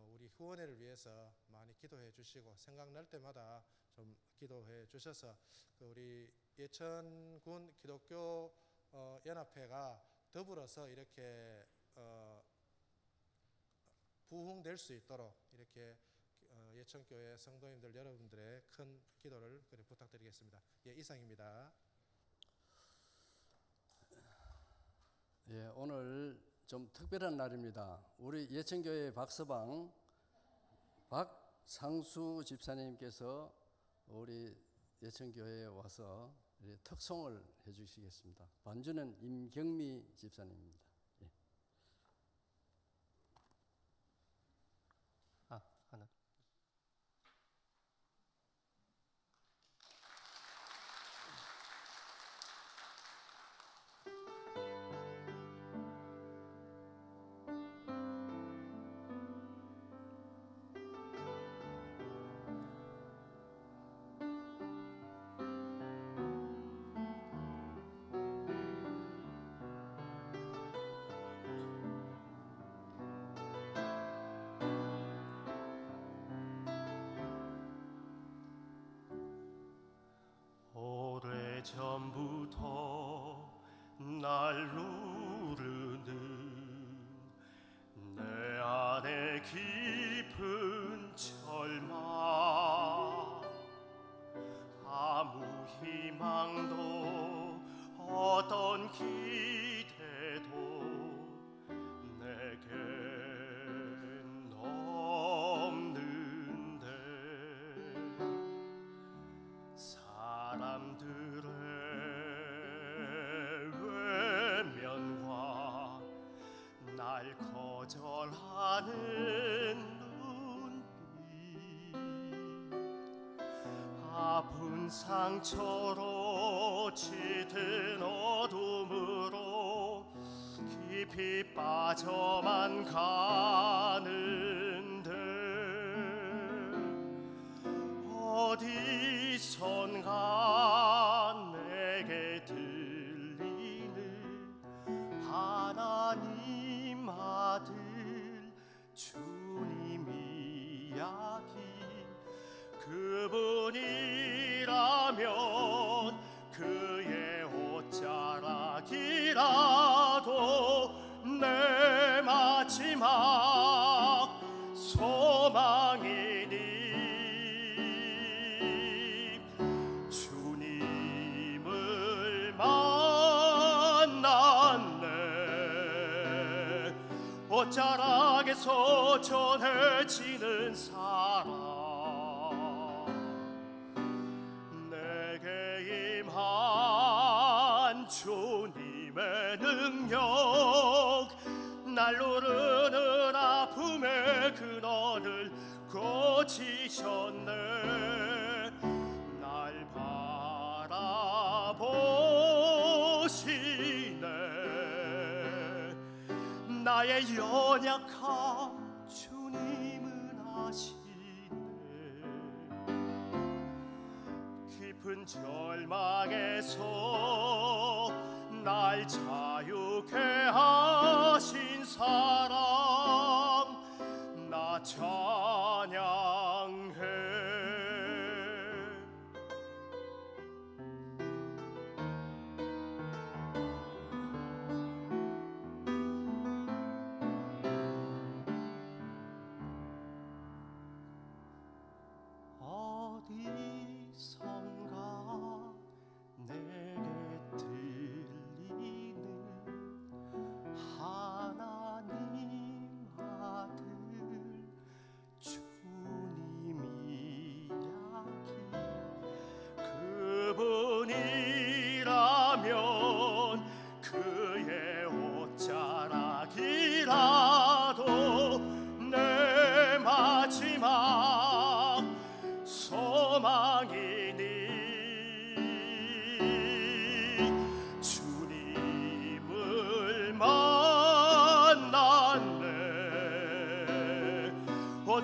우리 후원회를 위해서 많이 기도해 주시고 생각날 때마다 좀 기도해 주셔서 우리 예천군 기독교 연합회가 더불어서 이렇게 부흥될 수 있도록 이렇게 예천교회 성도님들 여러분들의 큰 기도를 부탁드리겠습니다. 예, 이상입니다. 예, 오늘 좀 특별한 날입니다. 우리 예천교회 박서방 박상수 집사님께서 우리 예천교회에 와서 특송을 해주시겠습니다. 반주는 임경미 집사님입니다. 예. 하나. 오래전부터 날 누르는 내 안에 깊은 절망, 아무 희망도 어떤 기대도 내겐 없는데 사람들의 외면과 날 거절하는 눈빛, 아픈 상처로 짙은 어둠으로 깊이 빠져만 가는데 어디선가 내게 들리는 하나님 아들 주님 이야기, 그분이라면 그의 옷자락이라도 내 마지막 소망이니 주님을 만났네. 옷자락에서 전해지는 사랑, 내게 임한 주님의 능력, 날 누르는 아픔의 근원을 고치셨네. 날 바라보시네. 나의 연약함 주님은 아시네. 깊은 절망에서 날 자유케 하신 사랑, 나 찬양해. 어디선가 내게 들리는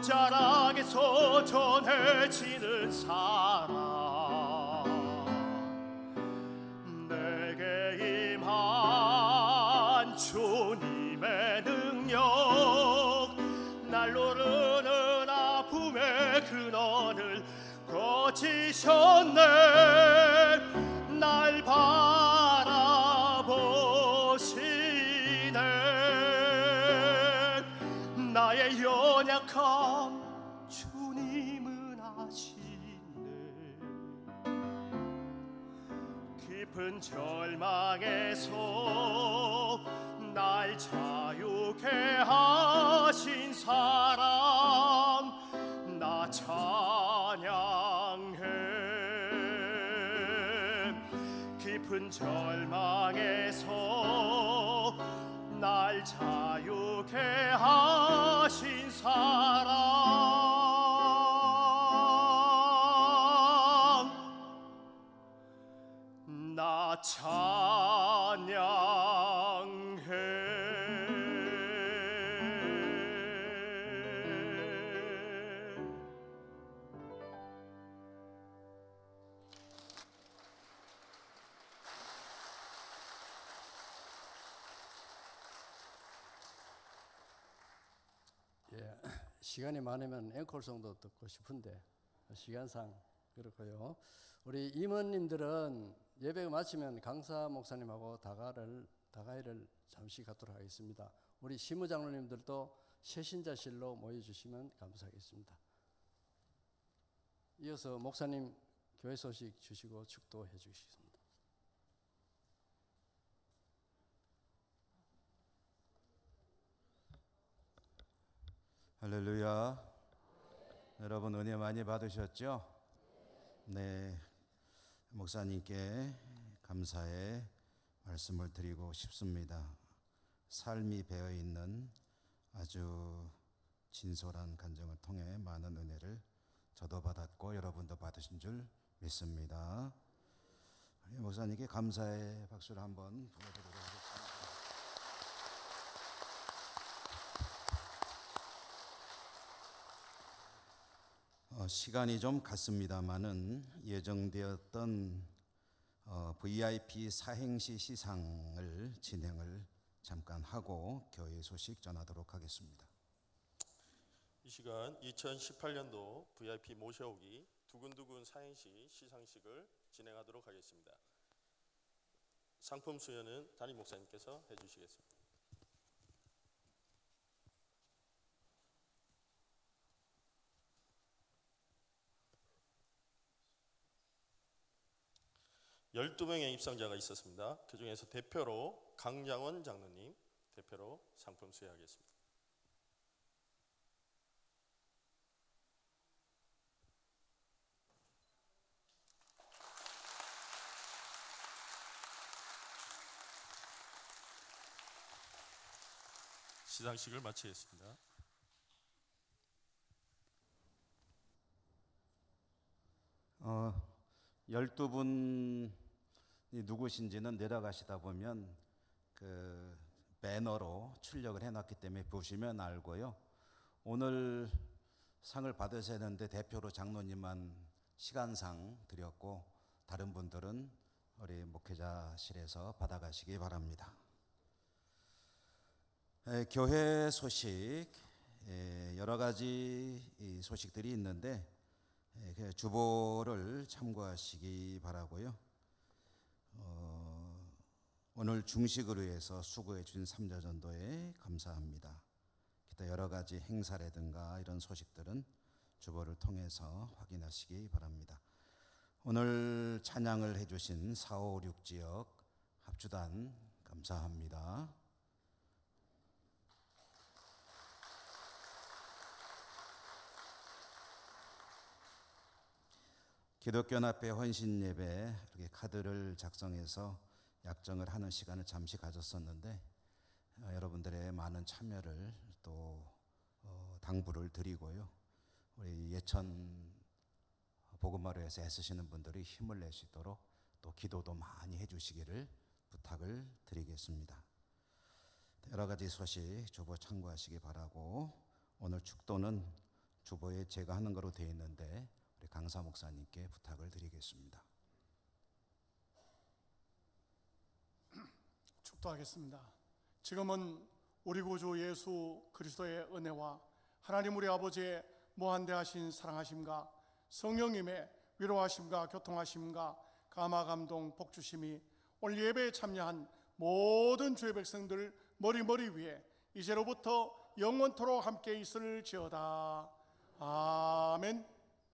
자락에서 전해지는 사랑 내게 임한 주님의 능력 날로 흐르는 아픔의 근원을 거치셨네 날 바라보시네 나의 연약함 주님은 아시네 깊은 절망에서 날 자유케 하신 사랑 나 찬양해 깊은 절망에서 날 자유케 하신 사랑 나 찬양해 예, 시간이 많으면 앵콜송도 듣고 싶은데 시간상 그렇고요. 우리 임원님들은 예배가 마치면 강사 목사님하고 다가이를 잠시 갖도록 하겠습니다. 우리 시무장로님들도 세신자실로 모여주시면 감사하겠습니다. 이어서 목사님 교회 소식 주시고 축도해 주시겠습니다. 할렐루야. 여러분 은혜 많이 받으셨죠? 네. 목사님께 감사의 말씀을 드리고 싶습니다. 삶이 배어 있는 아주 진솔한 간증을 통해 많은 은혜를 저도 받았고 여러분도 받으신 줄 믿습니다. 목사님께 감사의 박수를 한번 보내드리도록 하겠습니다. 시간이 좀 갔습니다마는 예정되었던 VIP 사행시 시상을 진행을 잠깐 하고 교회 소식 전하도록 하겠습니다. 이 시간 2018년도 VIP 모셔오기 두근두근 사행시 시상식을 진행하도록 하겠습니다. 상품 수여는 담임 목사님께서 해주시겠습니다. 열두 명의 입상자가 있었습니다. 그 중에서 대표로 강장원 장로님 대표로 상품 수여하겠습니다. 시상식을 마치겠습니다. 어, 12분이 누구신지는 내려가시다 보면 그 배너로 출력을 해놨기 때문에 보시면 알고요. 오늘 상을 받으셔야 하는데 대표로 장로님만 시간상 드렸고 다른 분들은 우리 목회자실에서 받아가시기 바랍니다. 교회 소식 여러 가지 소식들이 있는데 주보를 참고하시기 바라고요. 오늘 중식을 위해서 수고해 주신 삼자전도에 감사합니다. 기타 여러 가지 행사라든가 이런 소식들은 주보를 통해서 확인하시기 바랍니다. 오늘 찬양을 해주신 4, 5, 6 지역 합주단 감사합니다. 기독교연합회 헌신예배 이렇게 카드를 작성해서 약정을 하는 시간을 잠시 가졌었는데 여러분들의 많은 참여를 또 당부를 드리고요. 우리 예천 복음마루에서 애쓰시는 분들이 힘을 낼 수 있도록 또 기도도 많이 해주시기를 부탁을 드리겠습니다. 여러 가지 소식 주보 참고하시기 바라고 오늘 축도는 주보에 제가 하는 거로 되어 있는데 우리 강사 목사님께 부탁을 드리겠습니다. 축도하겠습니다. 지금은 우리 구주 예수 그리스도의 은혜와 하나님 우리 아버지의 무한대하신 사랑하심과 성령님의 위로하심과 교통하심과 감화 감동 복주심이 오늘 예배에 참여한 모든 주의 백성들 머리 위에 이제로부터 영원토록 함께 있을지어다. 아멘.